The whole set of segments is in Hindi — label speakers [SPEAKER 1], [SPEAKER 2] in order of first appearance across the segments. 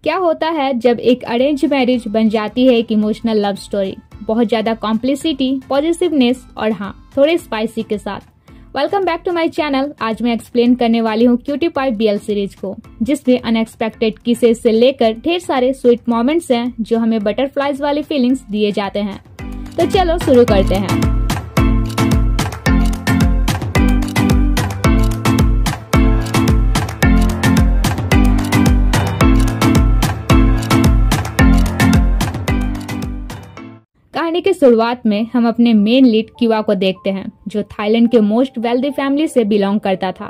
[SPEAKER 1] क्या होता है जब एक अरेंज मैरिज बन जाती है एक इमोशनल लव स्टोरी, बहुत ज्यादा कॉम्प्लिसिटी, पॉजिटिवनेस और हाँ थोड़े स्पाइसी के साथ। Welcome back to my channel. आज मैं एक्सप्लेन करने वाली हूँ क्यूटी पाई BL सीरीज को, जिसमें अनएक्सपेक्टेड किसेस से लेकर ढेर सारे स्वीट मोमेंट्स हैं जो हमें बटरफ्लाइज वाली फीलिंग्स दिए जाते हैं। तो चलो शुरू करते हैं। कहानी की शुरुआत में हम अपने मेन लीड क्यूआ को देखते हैं, जो थाईलैंड के मोस्ट वेल्दी फैमिली से बिलोंग करता था।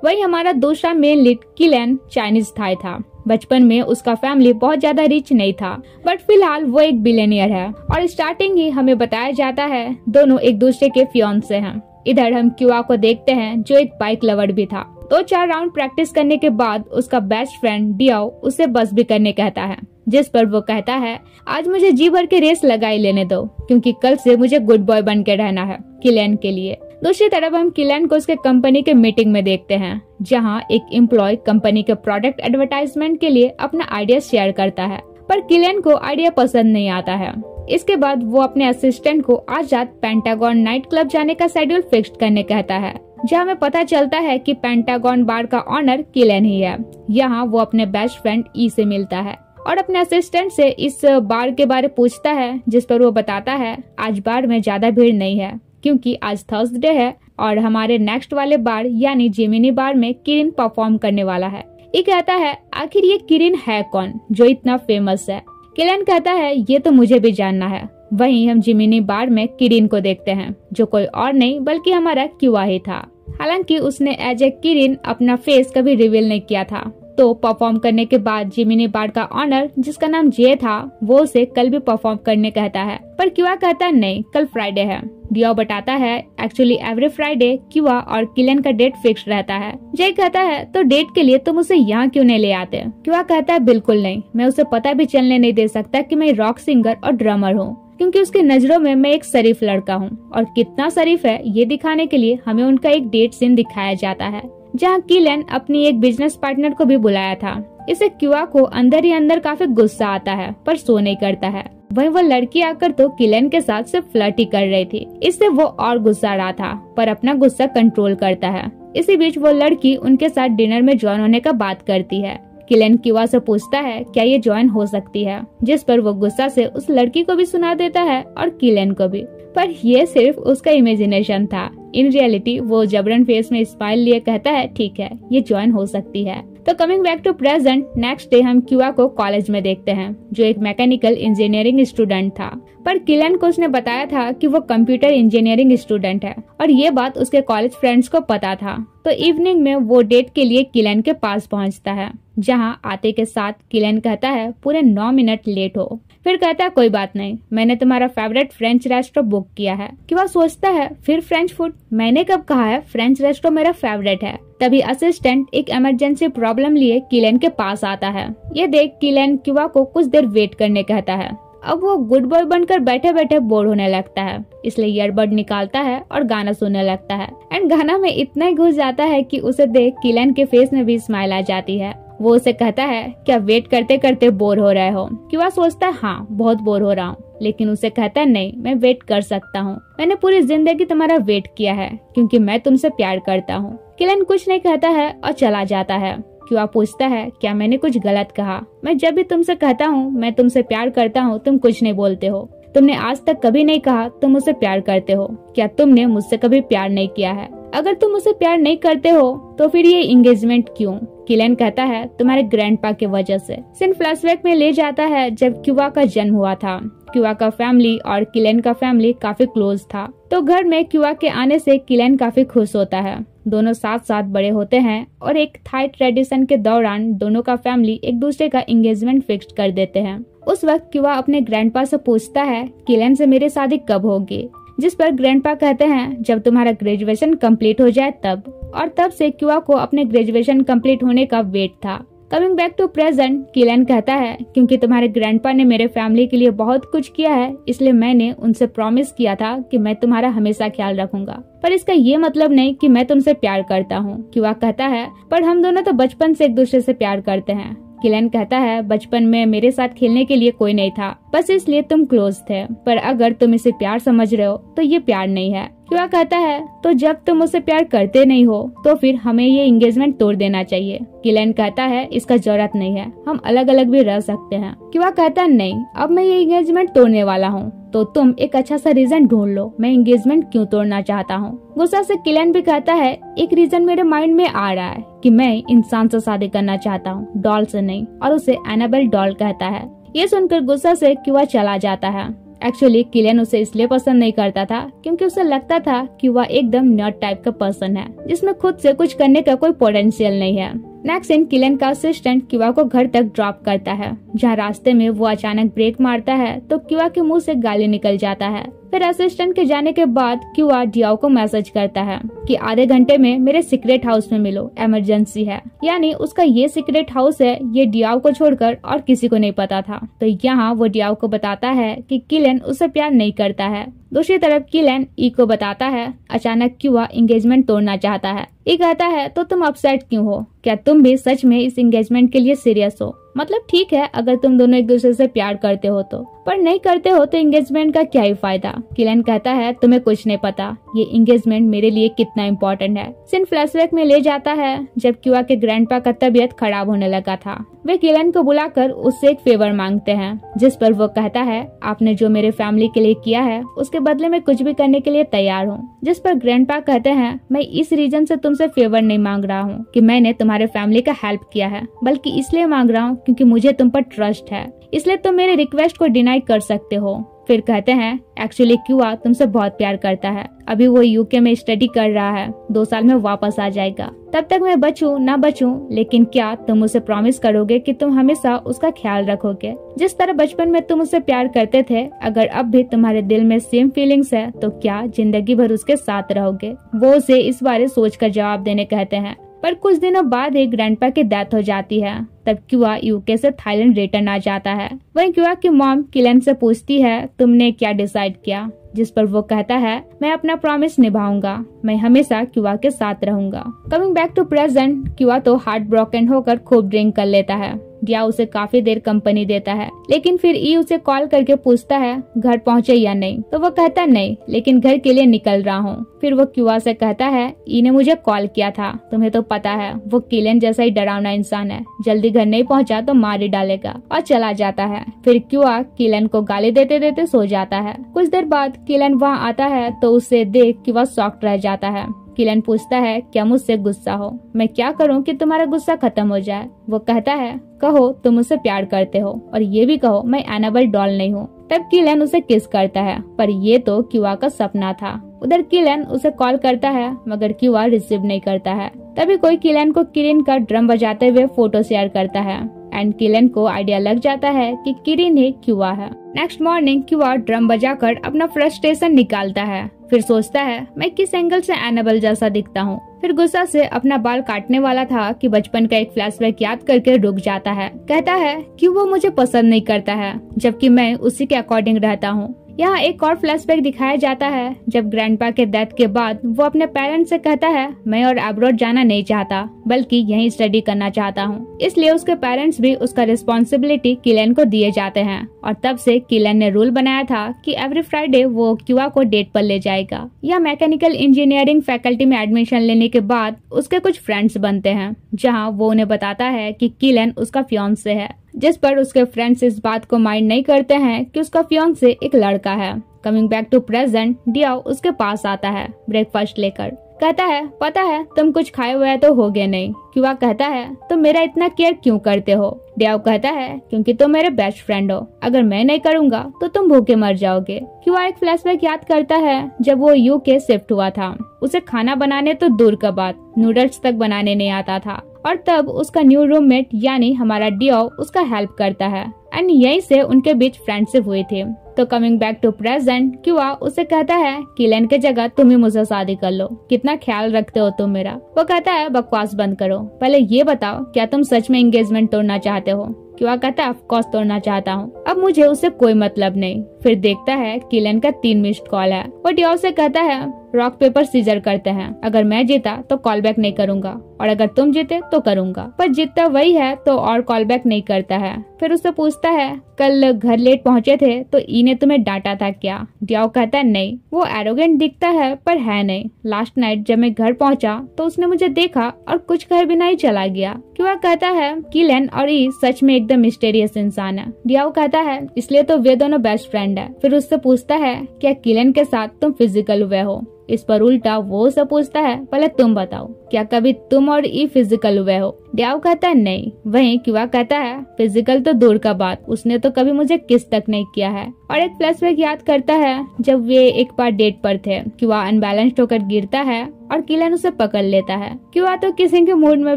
[SPEAKER 1] वही हमारा दूसरा main lead Klein Chinese Thai था। बचपन में उसका फैमिली बहुत ज्यादा रिच नहीं था, बट फिलहाल वो एक बिलियनियर है और स्टार्टिंग ही हमें बताया जाता है दोनों एक दूसरे के फियांसे हैं। इधर हम क्यूआ को देखते हैं जो एक बाइक लवर भी था। 2-4 राउंड प्रैक्टिस करने के बाद उसका बेस्ट फ्रेंड डियाओ उसे बस भी करने कहता है, जिस पर वो कहता है आज मुझे जी भर के रेस लगाई लेने दो, क्योंकि कल से मुझे गुड बॉय बन के रहना है किलेन के लिए। दूसरी तरफ हम किलेन को उसके कंपनी के मीटिंग में देखते हैं, जहां एक एम्प्लॉय कंपनी के प्रोडक्ट एडवर्टाइजमेंट के लिए अपना आइडिया शेयर करता है, पर किलेन को आइडिया पसंद नहीं आता है। इसके बाद वो अपने असिस्टेंट को आज रात पेंटागन नाइट क्लब जाने का शेड्यूल फिक्स करने कहता है, जहाँ हमें पता चलता है कि पेंटागन बार का ऑनर किलेन ही है। यहाँ वो अपने बेस्ट फ्रेंड ई से मिलता है और अपने असिस्टेंट से इस बार के बारे पूछता है, जिस पर वो बताता है आज बार में ज्यादा भीड़ नहीं है, क्योंकि आज थर्सडे है और हमारे नेक्स्ट वाले बार यानी जिमिनी बार में किरिन परफॉर्म करने वाला है। ये कहता है आखिर ये किरिन है कौन जो इतना फेमस है। किलेन कहता है ये तो मुझे भी जानना है। वहीं हम जिमिनी बार में किरिन को देखते हैं, जो कोई और नहीं बल्कि हमारा क्यूआ ही था। हालांकि उसने एज ए किरिन अपना फेस कभी रिवील नहीं किया था। तो परफॉर्म करने के बाद जिमिनी बार का ऑनर, जिसका नाम जे था, वो उसे कल भी परफॉर्म करने कहता है, पर क्यूआ कहता नहीं कल फ्राइडे है। डियाओ बताता है एक्चुअली एवरी फ्राइडे क्यूआ और किलेन का डेट फिक्स रहता है। जे कहता है तो डेट के लिए तुम उसे यहाँ क्यों नहीं ले आते। क्यूआ कहता है बिल्कुल नहीं, मैं उसे पता भी चलने नहीं दे सकता कि मैं रॉक सिंगर और ड्रमर हूँ, क्योंकि उसकी नजरों में मैं एक शरीफ लड़का हूँ। और कितना शरीफ है ये दिखाने के लिए हमें उनका एक डेट सीन दिखाया जाता है, जहाँ किलेन अपनी एक बिजनेस पार्टनर को भी बुलाया था। इसे क्यूआ को अंदर ही अंदर काफी गुस्सा आता है, पर शो नहीं करता है। वहीं वो लड़की आकर तो किलेन के साथ सिर्फ फ्लर्ट ही कर रही थी। इससे वो और गुस्सा रहा था, पर अपना गुस्सा कंट्रोल करता है। इसी बीच वो लड़की उनके साथ डिनर में ज्वाइन होने का बात करती है। किलेन क्यूआ से पूछता है क्या ये ज्वाइन हो सकती है, जिस पर वो गुस्सा से उस लड़की को भी सुना देता है और किलेन को भी, पर ये सिर्फ उसका इमेजिनेशन था। इन रियलिटी वो जबरन फेस में स्माइल लिए कहता है ठीक है ये ज्वाइन हो सकती है। तो coming back to present, next day हम क्यूआ को कॉलेज में देखते हैं, जो एक मैकेनिकल इंजीनियरिंग स्टूडेंट था, पर किलेन को उसने बताया था कि वो कंप्यूटर इंजीनियरिंग स्टूडेंट है और ये बात उसके कॉलेज फ्रेंड्स को पता था। तो इवनिंग में वो डेट के लिए किलेन के पास पहुंचता है, जहाँ आते के साथ किलेन कहता है पूरे 9 मिनट लेट हो। फिर कहता है कोई बात नहीं, मैंने तुम्हारा फेवरेट फ्रेंच रेस्टोरेंट बुक किया है। क्यूआ सोचता है फिर फ्रेंच फूड, मैंने कब कहा है फ्रेंच रेस्टोरेंट मेरा फेवरेट है। तभी असिस्टेंट एक इमरजेंसी प्रॉब्लम लिए किलेन के पास आता है। ये देख किलेन क्यूआ को कुछ देर वेट करने कहता है। अब वो गुड बॉय बनकर बैठे बैठे बोर होने लगता है, इसलिए ईयरबड निकालता है और गाना सुनने लगता है। एंड गाना में इतना ही घुस जाता है कि उसे देख किलेन के फेस में भी स्माइल आ जाती है। वो उसे कहता है क्या वेट करते करते बोर हो रहे हो। क्यूआ सोचता है हाँ बहुत बोर हो रहा हूँ, लेकिन उसे कहता है नहीं मैं वेट कर सकता हूँ। मैंने पूरी जिंदगी तुम्हारा वेट किया है, क्योंकि मैं तुमसे प्यार करता हूँ। किलेन कुछ नहीं कहता है और चला जाता है। क्यूआ पूछता है क्या मैंने कुछ गलत कहा। मैं जब भी तुमसे कहता हूँ मैं तुमसे प्यार करता हूँ, तुम कुछ नहीं बोलते हो। तुमने आज तक कभी नहीं कहा तुम मुझसे प्यार करते हो। क्या तुमने मुझसे कभी प्यार नहीं किया है? अगर तुम मुझसे प्यार नहीं करते हो तो फिर ये एंगेजमेंट क्यों? किलेन कहता है तुम्हारे ग्रैंडपा की वजह से। सीन फ्लैशबैक में ले जाता है जब क्यूआ का जन्म हुआ था। क्यूआ का फैमिली और किलेन का फैमिली काफी क्लोज था, तो घर में क्यूआ के आने से किलेन काफी खुश होता है। दोनों साथ साथ बड़े होते हैं और एक थाई ट्रेडिशन के दौरान दोनों का फैमिली एक दूसरे का एंगेजमेंट फिक्स कर देते हैं। उस वक्त क्यूआ अपने ग्रैंडपा से पूछता है किलेन से मेरी शादी कब होगी, जिस पर ग्रैंडपा कहते हैं जब तुम्हारा ग्रेजुएशन कंप्लीट हो जाए तब। और तब से क्यूआ को अपने ग्रेजुएशन कंप्लीट होने का वेट था। Coming back to present, Klein कहता है क्योंकि तुम्हारे ग्रैंडपा ने मेरे फैमिली के लिए बहुत कुछ किया है, इसलिए मैंने उनसे प्रॉमिस किया था कि मैं तुम्हारा हमेशा ख्याल रखूंगा, पर इसका ये मतलब नहीं कि मैं तुमसे प्यार करता हूँ। क्यूआ कहता है पर हम दोनों तो बचपन से एक दूसरे से प्यार करते हैं। किलन कहता है बचपन में मेरे साथ खेलने के लिए कोई नहीं था, बस इसलिए तुम क्लोज थे, पर अगर तुम इसे प्यार समझ रहे हो तो ये प्यार नहीं है। क्यूआ कहता है तो जब तुम उसे प्यार करते नहीं हो तो फिर हमें ये एंगेजमेंट तोड़ देना चाहिए। किलन कहता है इसका जरूरत नहीं है, हम अलग अलग भी रह सकते हैं। क्यूआ कहता है नहीं, अब मैं ये एंगेजमेंट तोड़ने वाला हूँ, तो तुम एक अच्छा सा रीजन ढूंढ लो, मैं एंगेजमेंट क्यों तोड़ना चाहता हूँ। गुस्सा से किलन भी कहता है एक रीजन मेरे माइंड में आ रहा है कि मैं इंसान से शादी करना चाहता हूँ, डॉल से नहीं, और उसे एनाबेल डॉल कहता है। ये सुनकर गुस्सा से क्यूआ चला जाता है। एक्चुअली किलन उसे इसलिए पसंद नहीं करता था क्योंकि उसे लगता था कि वह एकदम नर्ड टाइप का पर्सन है जिसमें खुद से कुछ करने का कोई पोटेंशियल नहीं है। नेक्स्ट सीन किलन का असिस्टेंट क्यूआ को घर तक ड्रॉप करता है, जहाँ रास्ते में वो अचानक ब्रेक मारता है तो क्यूआ के मुंह से गाली निकल जाता है। फिर असिस्टेंट के जाने के बाद क्यूआ डियाओ को मैसेज करता है कि आधे घंटे में मेरे सीक्रेट हाउस में मिलो, इमरजेंसी है। यानी उसका ये सीक्रेट हाउस है, ये डियाओ को छोड़कर और किसी को नहीं पता था। तो यहाँ वो डियाओ को बताता है कि किलन उसे प्यार नहीं करता है। दूसरी तरफ किलन ई को बताता है अचानक क्यूआ एंगेजमेंट तोड़ना चाहता है। ई कहता है तो तुम अपसेट क्यों हो, क्या तुम भी सच में इस एंगेजमेंट के लिए सीरियस हो? मतलब ठीक है अगर तुम दोनों एक दूसरे से प्यार करते हो तो, पर नहीं करते हो तो एंगेजमेंट का क्या ही फायदा। किलन कहता है तुम्हें कुछ नहीं पता ये एंगेजमेंट मेरे लिए कितना इम्पोर्टेंट है। सीन फ्लैशबैक में ले जाता है जब क्यूआ के ग्रैंडपा का तबीयत खराब होने लगा था। वे किलन को बुलाकर उससे एक फेवर मांगते हैं, जिस पर वो कहता है आपने जो मेरे फैमिली के लिए किया है उसके बदले में कुछ भी करने के लिए तैयार हूँ। जिस पर ग्रैंडपा कहते हैं मैं इस रीजन से तुमसे फेवर नहीं मांग रहा हूँ कि मैंने तुम्हारे फैमिली का हेल्प किया है, बल्कि इसलिए मांग रहा हूँ क्योंकि मुझे तुम पर ट्रस्ट है, इसलिए तुम मेरे रिक्वेस्ट को डिनाई कर सकते हो। फिर कहते हैं एक्चुअली क्यूआ तुमसे बहुत प्यार करता है, अभी वो यूके में स्टडी कर रहा है, 2 साल में वापस आ जाएगा। तब तक मैं बचूं ना बचूं, लेकिन क्या तुम उसे प्रॉमिस करोगे कि तुम हमेशा उसका ख्याल रखोगे? जिस तरह बचपन में तुम उसे प्यार करते थे, अगर अब भी तुम्हारे दिल में सेम फीलिंग्स है तो क्या जिंदगी भर उसके साथ रहोगे? वो उसे इस बारे सोचकर जवाब देने कहते हैं। पर कुछ दिनों बाद ही ग्रैंडपा की डेथ हो जाती है। तब क्यूआ यूके से थाईलैंड रिटर्न आ जाता है। वहीं क्यूआ की मॉम किलन से पूछती है तुमने क्या डिसाइड किया? जिस पर वो कहता है मैं अपना प्रॉमिस निभाऊंगा, मैं हमेशा क्यूआ के साथ रहूंगा। कमिंग बैक टू प्रेजेंट, क्यूआ तो हार्ट ब्रोकन होकर खूब ड्रिंक कर लेता है। डिया उसे काफी देर कंपनी देता है, लेकिन फिर ई उसे कॉल करके पूछता है घर पहुँचे या नहीं, तो वो कहता नहीं, लेकिन घर के लिए निकल रहा हूँ। फिर वो क्यूआ से कहता है ई ने मुझे कॉल किया था, तुम्हें तो पता है वो किलन जैसा ही डरावना इंसान है, जल्दी घर नहीं पहुँचा तो मार ही डालेगा, और चला जाता है। फिर क्यूआ किलन को गाली देते देते सो जाता है। कुछ देर बाद किलन वहाँ आता है तो उसे देख क्यूआ शॉक्ड रह जाता है। किलन पूछता है क्या मुझसे गुस्सा हो? मैं क्या करूं कि तुम्हारा गुस्सा खत्म हो जाए? वो कहता है कहो तुम मुझसे प्यार करते हो, और ये भी कहो मैं एनाबेल डॉल नहीं हूँ। तब किलन उसे किस करता है, पर ये तो क्यूआ का सपना था। उधर किलन उसे कॉल करता है मगर क्यूआ रिसीव नहीं करता है। तभी कोई किलन को किरिन का ड्रम बजाते हुए फोटो शेयर करता है एंड किलन को आइडिया लग जाता है कि किरिन ही क्यूआ है। नेक्स्ट मॉर्निंग क्यूआ ड्रम बजाकर अपना फ्रस्ट्रेशन निकालता है। फिर सोचता है मैं किस एंगल से एनाबेल जैसा दिखता हूँ। फिर गुस्सा से अपना बाल काटने वाला था कि बचपन का एक फ्लैशबैक याद करके रुक जाता है। कहता है कि वो मुझे पसंद नहीं करता है, जबकि मैं उसी के अकॉर्डिंग रहता हूँ। यहाँ एक और फ्लैशबैक दिखाया जाता है जब ग्रैंडपा के डेथ के बाद वो अपने पेरेंट्स से कहता है मैं और अब्रॉड जाना नहीं चाहता, बल्कि यहीं स्टडी करना चाहता हूँ। इसलिए उसके पेरेंट्स भी उसका रिस्पॉन्सिबिलिटी किलन को दिए जाते हैं, और तब से किलन ने रूल बनाया था कि एवरी फ्राइडे वो क्यूआ को डेट पर ले जाएगा। या मैकेनिकल इंजीनियरिंग फैकल्टी में एडमिशन लेने के बाद उसके कुछ फ्रेंड्स बनते हैं, जहाँ वो उन्हें बताता है कि किलन उसका फियांसे है, जिस पर उसके फ्रेंड्स इस बात को माइंड नहीं करते हैं कि उसका फियांसे एक लड़का है। Coming back to present, Diao उसके पास आता है ब्रेकफास्ट लेकर। कहता है पता है तुम कुछ खाए हुए तो होगे नहीं। क्यूआ कहता है तुम मेरा इतना केयर क्यों करते हो? डियाओ कहता है क्योंकि तुम मेरे बेस्ट फ्रेंड हो, अगर मैं नहीं करूँगा तो तुम भूखे मर जाओगे। क्यूआ एक फ्लैशबैक याद करता है जब वो यूके शिफ्ट हुआ था। उसे खाना बनाने तो दूर का बात, नूडल्स तक बनाने नहीं आता था, और तब उसका न्यू रूममेट यानी हमारा डियाओ उसका हेल्प करता है एंड यहीं से उनके बीच फ्रेंडशिप हुई थी। तो कमिंग बैक टू प्रेजेंट, क्यूआ उसे कहता है किलन के जगह तुम ही मुझसे शादी कर लो, कितना ख्याल रखते हो तुम मेरा। वो कहता है बकवास बंद करो, पहले ये बताओ क्या तुम सच में एंगेजमेंट तोड़ना चाहते हो? क्यूआ कहता है ऑफ कोर्स तोड़ना चाहता हूँ, अब मुझे उससे कोई मतलब नहीं। फिर देखता है किलन का 3 मिस्ड कॉल है। वो डियाओ से कहता है रॉक पेपर सीजर करते हैं, अगर मैं जीता तो कॉल बैक नहीं करूंगा और अगर तुम जीते तो करूंगा। पर जीतता वही है तो और कॉल बैक नहीं करता है। फिर उससे पूछता है कल घर लेट पहुंचे थे तो ई ने तुम्हें डांटा था क्या? डियाओ कहता है नहीं, वो एरोगेंट दिखता है पर है नहीं। लास्ट नाइट जब मैं घर पहुंचा तो उसने मुझे देखा और कुछ कहे बिना ही चला गया। क्यूआ कहता है किलन और ई सच में एकदम मिस्टीरियस इंसान है। डियाओ कहता है इसलिए तो वे दोनों बेस्ट फ्रेंड है। फिर उससे पूछता है क्या किलन के साथ तुम फिजिकल हुए हो? इस पर उल्टा वो उसे पूछता है पहले तुम बताओ क्या कभी तुम और ई फिजिकल हुए हो? डियाओ कहता है नहीं। वहीं क्यूआ कहता है फिजिकल तो दूर का बात, उसने तो कभी मुझे किस तक नहीं किया है। और एक फ्लैशबैक याद करता है जब वे एक बार डेट पर थे। क्यूआ अनबैलेंस्ड होकर गिरता है और किलन उसे पकड़ लेता है। क्यूआ तो किसिंग के मूड में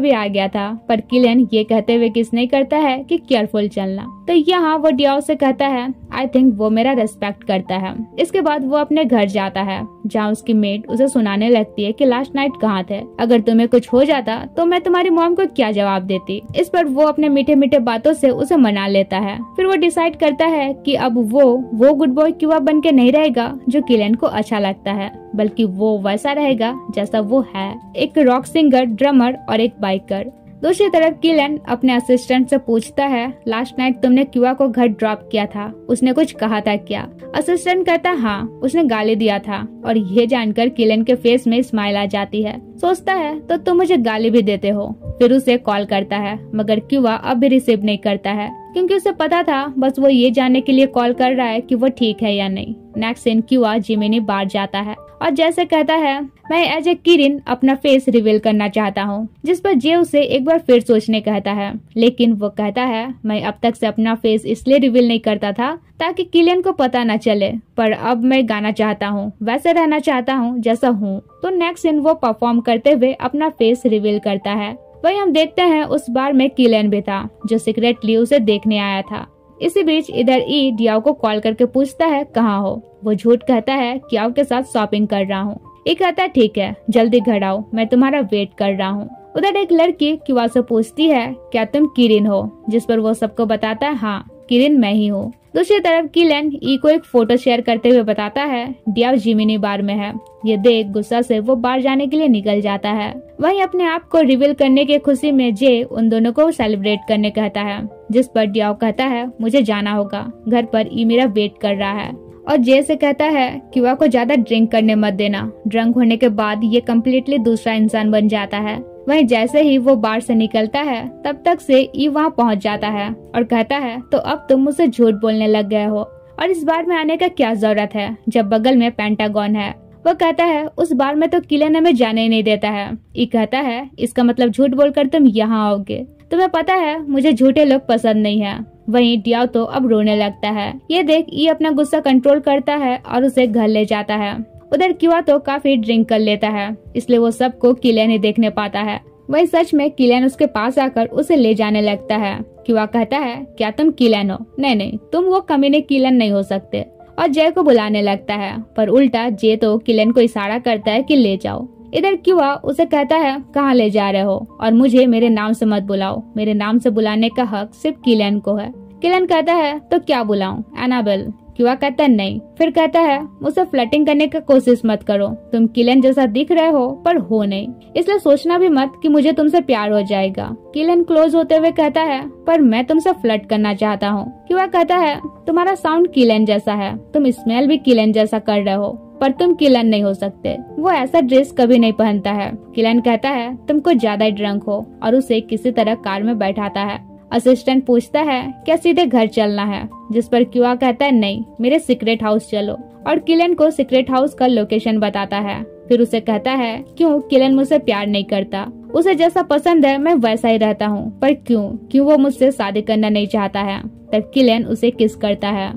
[SPEAKER 1] भी आ गया था, पर किलन ये कहते हुए किस नहीं करता है कि केयरफुल चलना। तो यहाँ वो डियाओ से कहता है आई थिंक वो मेरा रेस्पेक्ट करता है। इसके बाद वो अपने घर जाता है जहाँ उसकी मेड उसे सुनाने लगती है कि लास्ट नाइट कहाँ थे, अगर तुम्हें कुछ हो जाता तो मैं तुम्हारी मॉम को क्या जवाब देती। इस पर वो अपने मीठे मीठे बातों से उसे मना लेता है। फिर वो डिसाइड करता है कि अब वो गुड बॉय क्यूआ बन के नहीं रहेगा जो किलन को अच्छा लगता है, बल्कि वो वैसा रहेगा जैसा वो है, एक रॉक सिंगर, ड्रमर और एक बाइकर। दूसरी तरफ किलन अपने असिस्टेंट से पूछता है लास्ट नाइट तुमने क्यूआ को घर ड्रॉप किया था, उसने कुछ कहा था क्या? असिस्टेंट कहता हाँ, उसने गाली दिया था। और ये जानकर किलन के फेस में स्माइल आ जाती है। सोचता है तो तुम मुझे गाली भी देते हो। फिर उसे कॉल करता है मगर क्यूआ अब भी रिसीव नहीं करता है क्योंकि उसे पता था बस वो ये जानने के लिए कॉल कर रहा है कि वो ठीक है या नहीं। नेक्स्ट सीन क्यूआ जिमिनी बार जाता है और जैसे कहता है मैं एज ए किरिन अपना फेस रिवील करना चाहता हूँ, जिस पर जे उसे एक बार फिर सोचने कहता है। लेकिन वो कहता है मैं अब तक से अपना फेस इसलिए रिवील नहीं करता था ताकि किलियन को पता न चले, पर अब मैं गाना चाहता हूँ, वैसे रहना चाहता हूँ जैसा हूँ। तो नेक्स्ट सीन वो परफॉर्म करते हुए अपना फेस रिवील करता है। वही हम देखते हैं उस बार में किलियन भी था जो सीक्रेटली उसे देखने आया था। इसी बीच इधर ई डियाओ को कॉल करके पूछता है कहाँ हो। वो झूठ कहता है क्याओ के साथ शॉपिंग कर रहा हूँ। ई कहता है ठीक है जल्दी घर आओ, मैं तुम्हारा वेट कर रहा हूँ। उधर एक लड़की क्यूआ से पूछती है क्या तुम किरिन हो, जिस पर वो सबको बताता है हाँ किरिन मैं ही हूँ। दूसरी तरफ किलन ई को एक फोटो शेयर करते हुए बताता है डियाओ जिमिनी बार में है। ये देख गुस्सा से वो बार जाने के लिए निकल जाता है। वहीं अपने आप को रिवील करने की खुशी में जे उन दोनों को सेलिब्रेट करने कहता है, जिस पर डियाओ कहता है मुझे जाना होगा, घर पर ई मेरा वेट कर रहा है। और जे से कहता है क्यूआ को ज्यादा ड्रिंक करने मत देना, ड्रंक होने के बाद ये कम्प्लीटली दूसरा इंसान बन जाता है। वहीं जैसे ही वो बार से निकलता है तब तक से ई वहाँ पहुँच जाता है और कहता है तो अब तुम मुझसे झूठ बोलने लग गए हो और इस बार में आने का क्या जरूरत है जब बगल में पेंटागन है। वो कहता है उस बार में तो किलन हमें जाने ही नहीं देता है। ई कहता है इसका मतलब झूठ बोलकर तुम यहाँ आओगे, तुम्हें पता है मुझे झूठे लोग पसंद नहीं है। वहीं डियाओ तो अब रोने लगता है। ये देख ई अपना गुस्सा कंट्रोल करता है और उसे घर ले जाता है। उधर क्यूआ तो काफी ड्रिंक कर लेता है, इसलिए वो सबको किलन ही देखने पाता है। वही सच में किलन उसके पास आकर उसे ले जाने लगता है। क्यूआ कहता है क्या तुम किलन हो? नहीं, तुम वो कमीने किलन नहीं हो सकते, और जय को बुलाने लगता है। पर उल्टा जे तो किलन को इशारा करता है कि ले जाओ। इधर क्यूआ उसे कहता है कहाँ ले जा रहे हो और मुझे मेरे नाम से मत बुलाओ, मेरे नाम से बुलाने का हक सिर्फ किलन को है। किलन कहता है तो क्या बुलाऊं, एनाबेल? क्यूआ कहता है नहीं। फिर कहता है मुझसे फ्लर्टिंग करने की कोशिश मत करो, तुम किलन जैसा दिख रहे हो पर हो नहीं, इसलिए सोचना भी मत कि मुझे तुमसे प्यार हो जाएगा। किलन क्लोज होते हुए कहता है पर मैं तुमसे फ्लर्ट करना चाहता हूँ। क्यूआ कहता है तुम्हारा साउंड किलन जैसा है, तुम स्मेल भी किलन जैसा कर रहे हो, पर तुम किलन नहीं हो सकते, वो ऐसा ड्रेस कभी नहीं पहनता है। किलन कहता है तुम कुछ ज्यादा ही ड्रंक हो और उसे किसी तरह कार में बैठाता है। असिस्टेंट पूछता है क्या सीधे घर चलना है, जिस पर क्यूआ कहता है नहीं, मेरे सीक्रेट हाउस चलो, और किलन को सीक्रेट हाउस का लोकेशन बताता है। फिर उसे कहता है क्यों किलन मुझसे प्यार नहीं करता, उसे जैसा पसंद है मैं वैसा ही रहता हूँ, पर क्यों वो मुझसे शादी करना नहीं चाहता है। तब किलन उसे किस करता है।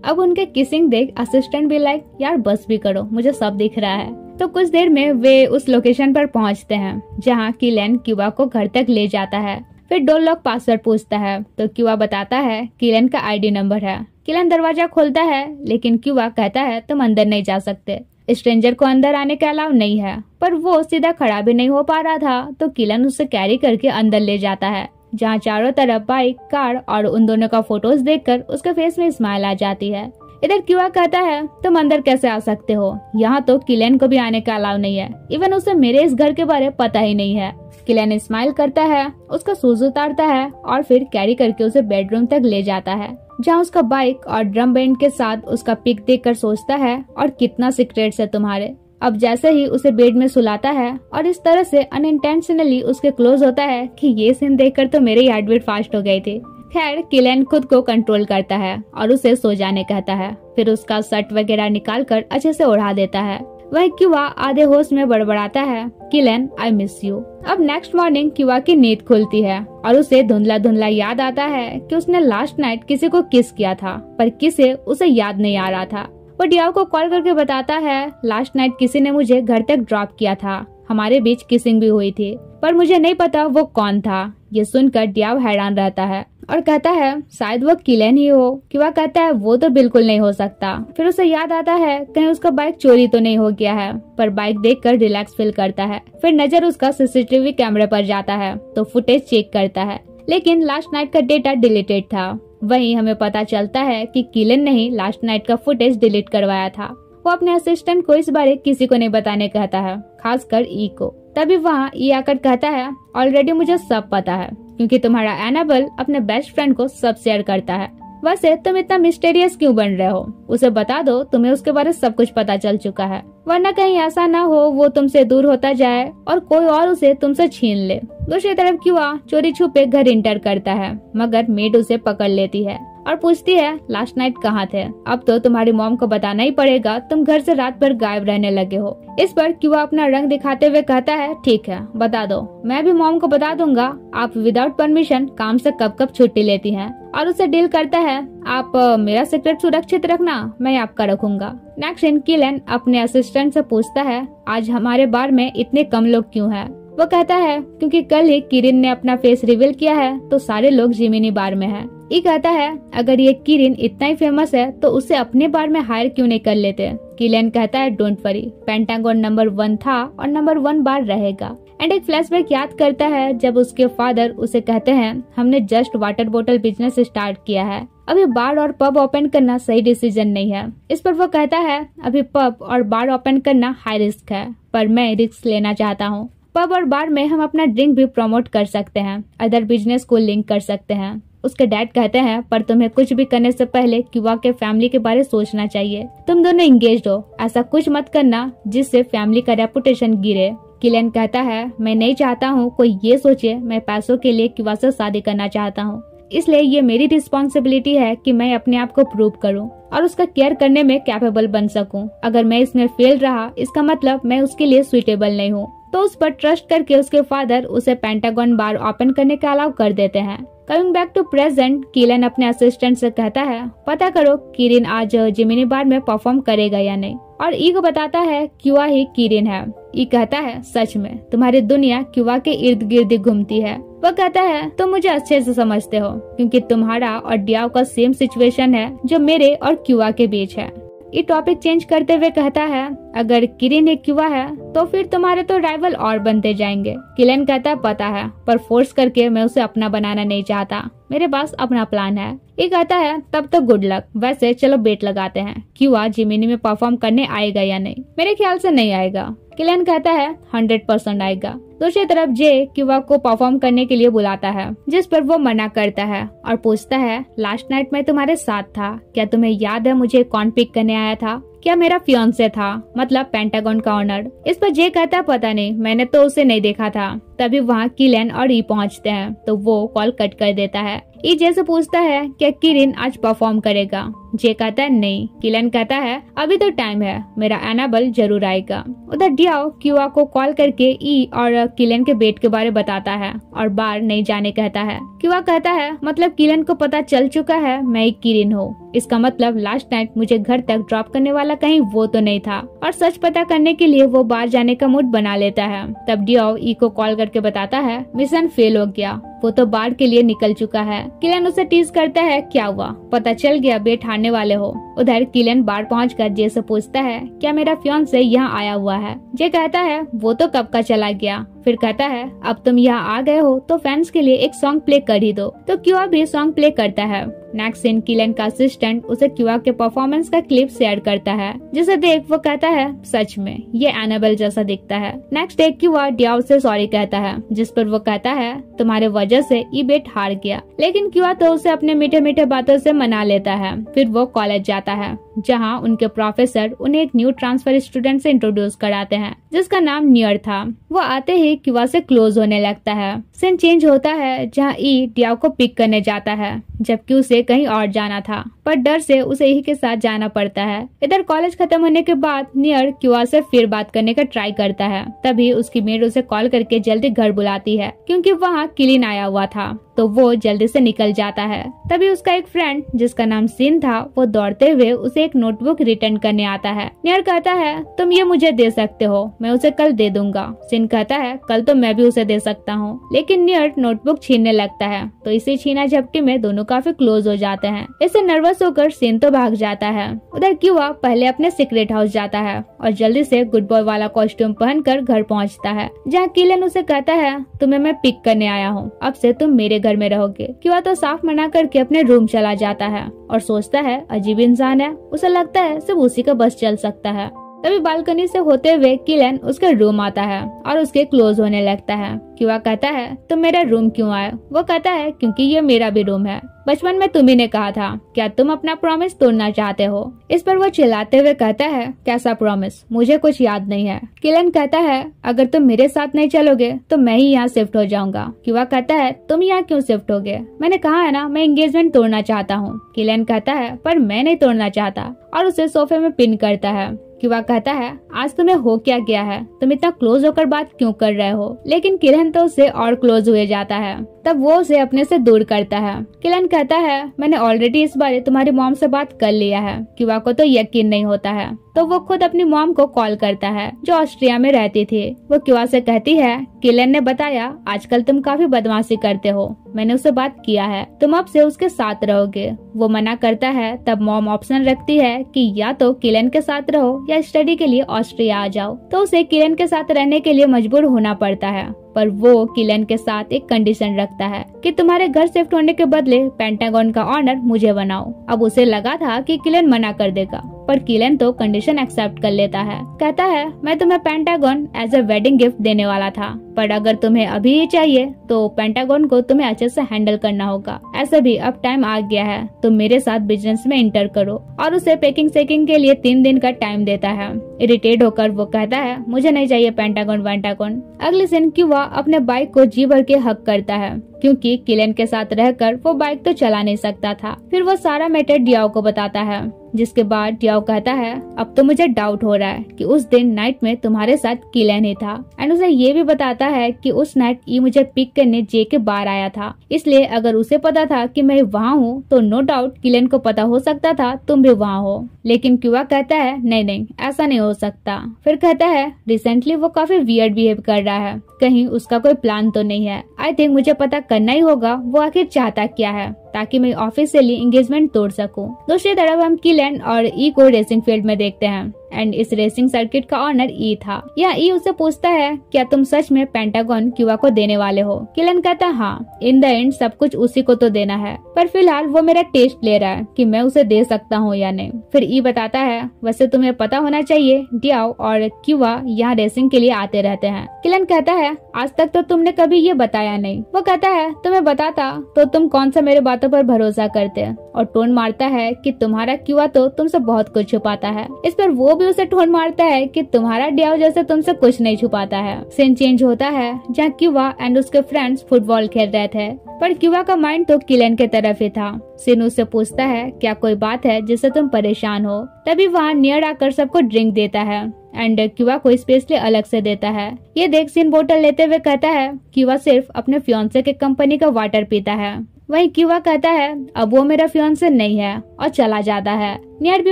[SPEAKER 1] अब उनके किसिंग देख असिस्टेंट भी लाइक यार बस भी करो, मुझे सब दिख रहा है। तो कुछ देर में वे उस लोकेशन पर पहुंचते हैं जहां किलन क्यूआ को घर तक ले जाता है। फिर डोर लॉक पासवर्ड पूछता है तो क्यूआ बताता है किलन का आईडी नंबर है। किलन दरवाजा खोलता है लेकिन क्यूआ कहता है तुम अंदर नहीं जा सकते, स्ट्रेंजर को अंदर आने का अलाउ नहीं है। पर वो सीधा खड़ा भी नहीं हो पा रहा था तो किलन उसे कैरी करके अंदर ले जाता है, जहाँ चारों तरफ बाइक, कार और उन दोनों का फोटोज देखकर उसके फेस में स्माइल आ जाती है। इधर क्यूआ कहता है तुम अंदर कैसे आ सकते हो, यहाँ तो किलेन को भी आने का अलाउ नहीं है, इवन उसे मेरे इस घर के बारे में पता ही नहीं है। किलेन स्माइल करता है, उसका शूज उतारता है और फिर कैरी करके उसे बेडरूम तक ले जाता है, जहाँ उसका बाइक और ड्रम बैंड के साथ उसका पिक देखकर सोचता है और कितना सीक्रेट्स है तुम्हारे। अब जैसे ही उसे बेड में सुलाता है और इस तरह से अनइंटेंशनली उसके क्लोज होता है कि ये सीन देखकर तो मेरी हार्ट बीट फास्ट हो गई थी। खैर किलेन खुद को कंट्रोल करता है और उसे सो जाने कहता है, फिर उसका शर्ट वगैरह निकाल कर अच्छे से ओढ़ा देता है। वह क्यूआ आधे होश में बड़बड़ाता है, किलेन आई मिस यू। अब नेक्स्ट मॉर्निंग क्यूआ की नींद खुलती है और उसे धुंधला धुंधला याद आता है कि उसने लास्ट नाइट किसी को किस किया था, पर किसे उसे याद नहीं आ रहा था। वो डियाओ को कॉल करके बताता है लास्ट नाइट किसी ने मुझे घर तक ड्रॉप किया था, हमारे बीच किसिंग भी हुई थी, पर मुझे नहीं पता वो कौन था। ये सुनकर डियाओ हैरान रहता है और कहता है शायद वो किलेन ही हो। क्यूआ कहता है वो तो बिल्कुल नहीं हो सकता। फिर उसे याद आता है कहीं उसका बाइक चोरी तो नहीं हो गया है, पर बाइक देखकर रिलैक्स फील करता है। फिर नजर उसका सीसीटीवी कैमरे पर जाता है तो फुटेज चेक करता है, लेकिन लास्ट नाइट का डेटा डिलीटेड था। वहीं हमें पता चलता है कि किलेन ने ही लास्ट नाइट का फुटेज डिलीट करवाया था। वो अपने असिस्टेंट को इस बारे किसी को नहीं बताने कहता है, खासकर ई को। तभी वहाँ ई आकर कहता है ऑलरेडी मुझे सब पता है, क्योंकि तुम्हारा एनाबेल अपने बेस्ट फ्रेंड को सब शेयर करता है। वैसे तुम इतना मिस्टीरियस क्यों बन रहे हो, उसे बता दो, तुम्हें उसके बारे में सब कुछ पता चल चुका है, वरना कहीं ऐसा ना हो वो तुमसे दूर होता जाए और कोई और उसे तुमसे छीन ले। दूसरी तरफ क्यूआ चोरी छुपे घर इंटर करता है, मगर मेड उसे पकड़ लेती है और पूछती है लास्ट नाइट कहाँ थे। अब तो तुम्हारी मॉम को बताना ही पड़ेगा, तुम घर से रात भर गायब रहने लगे हो। इस पर क्यूआ अपना रंग दिखाते हुए कहता है ठीक है बता दो, मैं भी मॉम को बता दूंगा आप विदाउट परमिशन काम से कब कब छुट्टी लेती हैं। और उसे डील करता है आप मेरा सीक्रेट सुरक्षित रखना, मैं आपका रखूंगा। नेक्स्ट सीन किलेन अपने असिस्टेंट से पूछता है आज हमारे बार में इतने कम लोग क्यों हैं। वो कहता है क्योंकि कल ही किरिन ने अपना फेस रिवील किया है तो सारे लोग जिमिनी बार में हैं। ई कहता है अगर ये किरिन इतना ही फेमस है तो उसे अपने बार में हायर क्यों नहीं कर लेते। किलेन कहता है डोंट वरी, पेंटागन नंबर 1 था और नंबर 1 बार रहेगा। एंड एक फ्लैशबैक याद करता है जब उसके फादर उसे कहते हैं हमने जस्ट वाटर बोतल बिजनेस स्टार्ट किया है, अभी बार और पब ओपन करना सही डिसीजन नहीं है। इस पर वो कहता है अभी पब और बार ओपन करना हाई रिस्क है, पर मैं रिस्क लेना चाहता हूँ। पब और बार में हम अपना ड्रिंक भी प्रमोट कर सकते हैं, अदर बिजनेस को लिंक कर सकते हैं। उसके डैड कहते हैं पर तुम्हें कुछ भी करने से पहले क्यूआ के फैमिली के बारे में सोचना चाहिए। तुम दोनों इंगेज्ड हो, ऐसा कुछ मत करना जिससे फैमिली का रेपुटेशन गिरे। किलेन कहता है मैं नहीं चाहता हूँ कोई ये सोचे मैं पैसों के लिए क्यूआ से शादी करना चाहता हूँ, इसलिए ये मेरी रिस्पॉन्सिबिलिटी है कि मैं अपने आप को प्रूव करूं और उसका केयर करने में कैपेबल बन सकूं। अगर मैं इसमें फेल रहा इसका मतलब मैं उसके लिए सुइटेबल नहीं हूं। तो उस पर ट्रस्ट करके उसके फादर उसे पेंटागन बार ओपन करने का अलाउ कर देते हैं। Coming back to present, Klein अपने असिस्टेंट से कहता है पता करो किरिन आज जिमिनी बार में परफॉर्म करेगा या नहीं, और ई को बताता है क्यूआ ही किरिन है। ई कहता है सच में तुम्हारी दुनिया क्यूआ के इर्द गिर्द घूमती है। वह कहता है तुम मुझे अच्छे से समझते हो क्योंकि तुम्हारा और डियाओ का सेम सिचुएशन है जो मेरे और क्यूआ के बीच है। ये टॉपिक चेंज करते हुए कहता है अगर किरिन एक क्यूआ है तो फिर तुम्हारे तो राइवल और बनते जाएंगे। किलेन कहता है पता है, पर फोर्स करके मैं उसे अपना बनाना नहीं चाहता, मेरे पास अपना प्लान है। ये कहता है तब तो गुड लक, वैसे चलो बेट लगाते हैं क्यूआ जिमिनी में परफॉर्म करने आएगा या नहीं। मेरे ख्याल से नहीं आएगा। किलेन कहता है 100% आएगा। दूसरी तरफ जे क्यूआ को परफॉर्म करने के लिए बुलाता है, जिस पर वो मना करता है और पूछता है लास्ट नाइट मैं तुम्हारे साथ था, क्या तुम्हें याद है मुझे कौन पिक करने आया था, क्या मेरा फियांसे था, मतलब पेंटागन का ऑनर। इस पर जे कहता है पता नहीं, मैंने तो उसे नहीं देखा था। तभी वहाँ किलेन और ई पहुँचते हैं तो वो कॉल कट कर देता है। ई जे से पूछता है क्या किरिन आज परफॉर्म करेगा। जे कहता है नहीं। किलेन कहता है अभी तो टाइम है, मेरा एनाबेल जरूर आएगा। उधर डियाओ क्यूआ को कॉल करके ई और किलेन के बेट के बारे बताता है और बार नहीं जाने कहता है। क्यूआ कहता है मतलब किलेन को पता चल चुका है मैं एक किरिन हूँ, इसका मतलब लास्ट नाइट मुझे घर तक ड्रॉप करने वाला कहीं वो तो नहीं था। और सच पता करने के लिए वो बाहर जाने का मूड बना लेता है। तब डियाओ ई को कॉल करके बताता है मिशन फेल हो गया, वो तो बाढ़ के लिए निकल चुका है। किलेन उसे टीज करता है क्या हुआ, पता चल गया बेट हारने वाले हो। उधर किलेन बाढ़ पहुंचकर जे से पूछता है क्या मेरा फियांसे यहाँ आया हुआ है। जे कहता है वो तो कब का चला गया, फिर कहता है अब तुम यहाँ आ गए हो तो फैंस के लिए एक सॉन्ग प्ले कर ही दो। तो क्यूआ भी सॉन्ग प्ले करता है। नेक्स्ट सीन किलन का असिस्टेंट उसे क्यूआ के परफॉर्मेंस का क्लिप शेयर करता है, जिसे देख वो कहता है सच में ये एनाबेल जैसा दिखता है। नेक्स्ट डे क्यूआ डियाओ से सॉरी कहता है, जिस पर वो कहता है तुम्हारे वजह से ई बेट हार गया। लेकिन क्यूआ तो उसे अपने मीठे मीठे बातों से मना लेता है। फिर वो कॉलेज जाता है, जहाँ उनके प्रोफेसर उन्हें एक न्यू ट्रांसफर स्टूडेंट से इंट्रोड्यूस कराते हैं, जिसका नाम नियर था। वो आते ही क्यूआ से क्लोज होने लगता है। सीन चेंज होता है, जहाँ ई डियाओ को पिक करने जाता है, जबकि उसे कहीं और जाना था, पर डर से उसे ही के साथ जाना पड़ता है। इधर कॉलेज खत्म होने के बाद नियर क्यूआ से फिर बात करने का ट्राई करता है। तभी उसकी मेड उसे कॉल करके जल्दी घर बुलाती है, क्योंकि वहाँ किलिन आया हुआ था। तो वो जल्दी से निकल जाता है। तभी उसका एक फ्रेंड जिसका नाम सिन था, वो दौड़ते हुए उसे एक नोटबुक रिटर्न करने आता है। नियर कहता है तुम ये मुझे दे सकते हो, मैं उसे कल दे दूंगा। सिन कहता है कल तो मैं भी उसे दे सकता हूँ। लेकिन नियर नोटबुक छीनने लगता है, तो इसे छीना झपटी में दोनों काफी क्लोज हो जाते हैं। इससे नर्वस होकर सिन तो भाग जाता है। उधर क्यूआ पहले अपने सीक्रेट हाउस जाता है और जल्दी से गुड बॉय वाला कॉस्ट्यूम पहनकर घर पहुँचता है, जहाँ किलन उसे कहता है तुम्हें मैं पिक करने आया हूँ, अब से तुम मेरे घर में रहोगे। क्यूआ तो साफ मना करके अपने रूम चला जाता है और सोचता है अजीब इंसान है, उसे लगता है सिर्फ उसी का बस चल सकता है। तभी बालकनी से होते हुए किलन उसके रूम आता है और उसके क्लोज होने लगता है। क्यूआ कहता है तुम मेरा रूम क्यों आए? वो कहता है क्योंकि ये मेरा भी रूम है, बचपन में तुम्ही ने कहा था, क्या तुम अपना प्रॉमिस तोड़ना चाहते हो? इस पर वो चिल्लाते हुए कहता है कैसा प्रॉमिस, मुझे कुछ याद नहीं है। किलन कहता है अगर तुम मेरे साथ नहीं चलोगे तो मैं ही यहाँ शिफ्ट हो जाऊंगा। क्यूआ कहता है तुम यहाँ क्यों शिफ्ट होगे? मैंने कहा है ना मैं एंगेजमेंट तोड़ना चाहता हूँ। किलन कहता है पर मैं नहीं तोड़ना चाहता, और उसे सोफे में पिन करता है। क्यूआ कहता है आज तुम्हें हो क्या गया है, तुम इतना क्लोज होकर बात क्यों कर रहे हो? लेकिन किलन तो उससे और क्लोज हुए जाता है। तब वो उसे अपने से दूर करता है। किलन कहता है मैंने ऑलरेडी इस बारे तुम्हारी मॉम से बात कर लिया है। क्यूआ को तो यकीन नहीं होता है, तो वो खुद अपनी मॉम को कॉल करता है, जो ऑस्ट्रिया में रहती थी। वो क्यूआ से कहती है किलन ने बताया आजकल तुम काफी बदमाशी करते हो, मैंने उससे बात किया है, तुम अब से उसके साथ रहोगे। वो मना करता है। तब मॉम ऑप्शन रखती है कि या तो किलन के साथ रहो या स्टडी के लिए ऑस्ट्रिया आ जाओ। तो उसे किलन के साथ रहने के लिए मजबूर होना पड़ता है, पर वो किलन के साथ एक कंडीशन रखता है कि तुम्हारे घर शिफ्ट होने के बदले पेंटागन का ऑनर मुझे बनाओ। अब उसे लगा था कि किलन मना कर देगा, पर किलन तो कंडीशन एक्सेप्ट कर लेता है। कहता है मैं तुम्हें Pentagon as a wedding gift देने वाला था, पर अगर तुम्हें अभी ही चाहिए तो पेंटागन को तुम्हें अच्छे से हैंडल करना होगा। ऐसा भी अब टाइम आ गया है, तुम मेरे साथ बिजनेस में इंटर करो। और उसे पैकिंग सेकिंग के लिए 3 दिन का टाइम देता है। इरिटेट होकर वो कहता है मुझे नहीं चाहिए पेंटागन वेंटागन। अगले दिन क्यूआ अपने बाइक को जी भर के हक करता है, क्योंकि किलन के साथ रहकर वो बाइक तो चला नहीं सकता था। फिर वो सारा मैटर डियाओ को बताता है, जिसके बाद डियाओ कहता है अब तो मुझे डाउट हो रहा है कि उस दिन नाइट में तुम्हारे साथ किलन ही था। एंड उसे ये भी बताता है कि उस नाइट ई मुझे पिक करने जे के बार आया था, इसलिए अगर उसे पता था कि मैं वहाँ हूँ तो नो डाउट किलन को पता हो सकता था तुम भी वहाँ हो। लेकिन क्यूआ कहता है नहीं ऐसा नहीं हो सकता। फिर कहता है रिसेंटली वो काफी वियर्ड बिहेव कर रहा है, कहीं उसका कोई प्लान तो नहीं है। आई थिंक मुझे पता करना ही होगा वो आखिर चाहता क्या है, ताकि मैं ऑफिशियली एंगेजमेंट तोड़ सकूं। दूसरी तरफ हम किलन और ई को रेसिंग फील्ड में देखते हैं, एंड इस रेसिंग सर्किट का ऑनर ई था। यहाँ ई उसे पूछता है क्या तुम सच में पेंटागन क्यूआ को देने वाले हो? किलन कहता है हाँ, इन द एंड सब कुछ उसी को तो देना है, पर फिलहाल वो मेरा टेस्ट ले रहा है कि मैं उसे दे सकता हूँ या नहीं। फिर ई बताता है वैसे तुम्हें पता होना चाहिए डियाओ और क्यूआ यहाँ रेसिंग के लिए आते रहते हैं। किलन कहता है आज तक तो तुमने कभी ये बताया नहीं। वो कहता है तुम्हें बताता तो तुम कौन सा मेरे बातों पर भरोसा करते, और टोन मारता है कि तुम्हारा क्यूआ तो तुमसे बहुत कुछ छुपाता है। इस पर वो भी उसे टोन मारता है कि तुम्हारा डियाओ जैसे तुमसे कुछ नहीं छुपाता है। सीन चेंज होता है, जहाँ क्यूआ एंड उसके फ्रेंड्स फुटबॉल खेल रहे थे, पर क्यूआ का माइंड तो किलन के तरफ ही था। सीन उससे पूछता है क्या कोई बात है जिससे तुम परेशान हो? तभी वहाँ नियर आकर सबको ड्रिंक देता है, एंड क्यूआ को स्पेशली अलग से देता है। ये देख सीन बोतल लेते हुए कहता है क्यूआ सिर्फ अपने फियांसे के कंपनी का वाटर पीता है। वहीं क्यूआ कहता है अब वो मेरा फियांसे नहीं है, और चला जाता है। नियर भी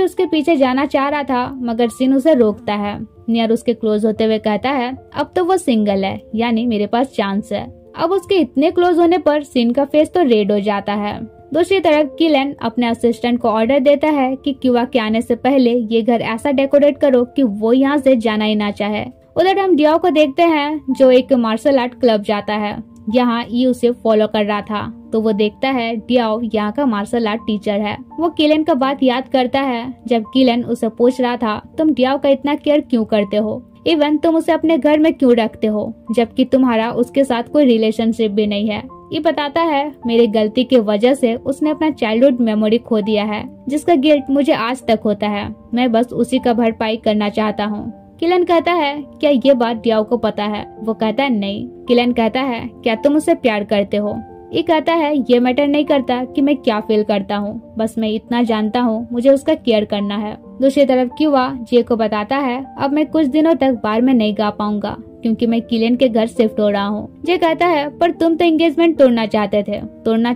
[SPEAKER 1] उसके पीछे जाना चाह रहा था, मगर सीन उसे रोकता है। नियर उसके क्लोज होते हुए कहता है अब तो वो सिंगल है, यानी मेरे पास चांस है। अब उसके इतने क्लोज होने पर सीन का फेस तो रेड हो जाता है। दूसरी तरफ किलन अपने असिस्टेंट को ऑर्डर देता है कि क्यूआ के आने से पहले ये घर ऐसा डेकोरेट करो कि वो यहाँ से जाना ही ना चाहे। उधर हम डियाओ को देखते हैं जो एक मार्शल आर्ट क्लब जाता है। यहाँ ई उसे फॉलो कर रहा था तो वो देखता है डियाओ यहाँ का मार्शल आर्ट टीचर है। वो किलन का बात याद करता है जब किलन उसे पूछ रहा था तुम डियाओ का इतना केयर क्यों करते हो, इवन तुम उसे अपने घर में क्यों रखते हो जबकि तुम्हारा उसके साथ कोई रिलेशनशिप भी नहीं है। ये बताता है मेरी गलती की वजह से उसने अपना चाइल्डहुड मेमोरी खो दिया है जिसका गिल्ट मुझे आज तक होता है, मैं बस उसी का भरपाई करना चाहता हूँ। किलन कहता है क्या ये बात डियाओ को पता है? वो कहता है नहीं। किलन कहता है क्या तुम उसे प्यार करते हो? ये कहता है ये मैटर नहीं करता कि मैं क्या फील करता हूँ, बस मैं इतना जानता हूँ मुझे उसका केयर करना है। दूसरी तरफ क्यूआ जे को बताता है अब मैं कुछ दिनों तक बार में नहीं गा पाऊंगा क्योंकि मैं किलन के घर शिफ्ट हो रहा हूँ। जे कहता है पर तुम तो एंगेजमेंट तोड़ना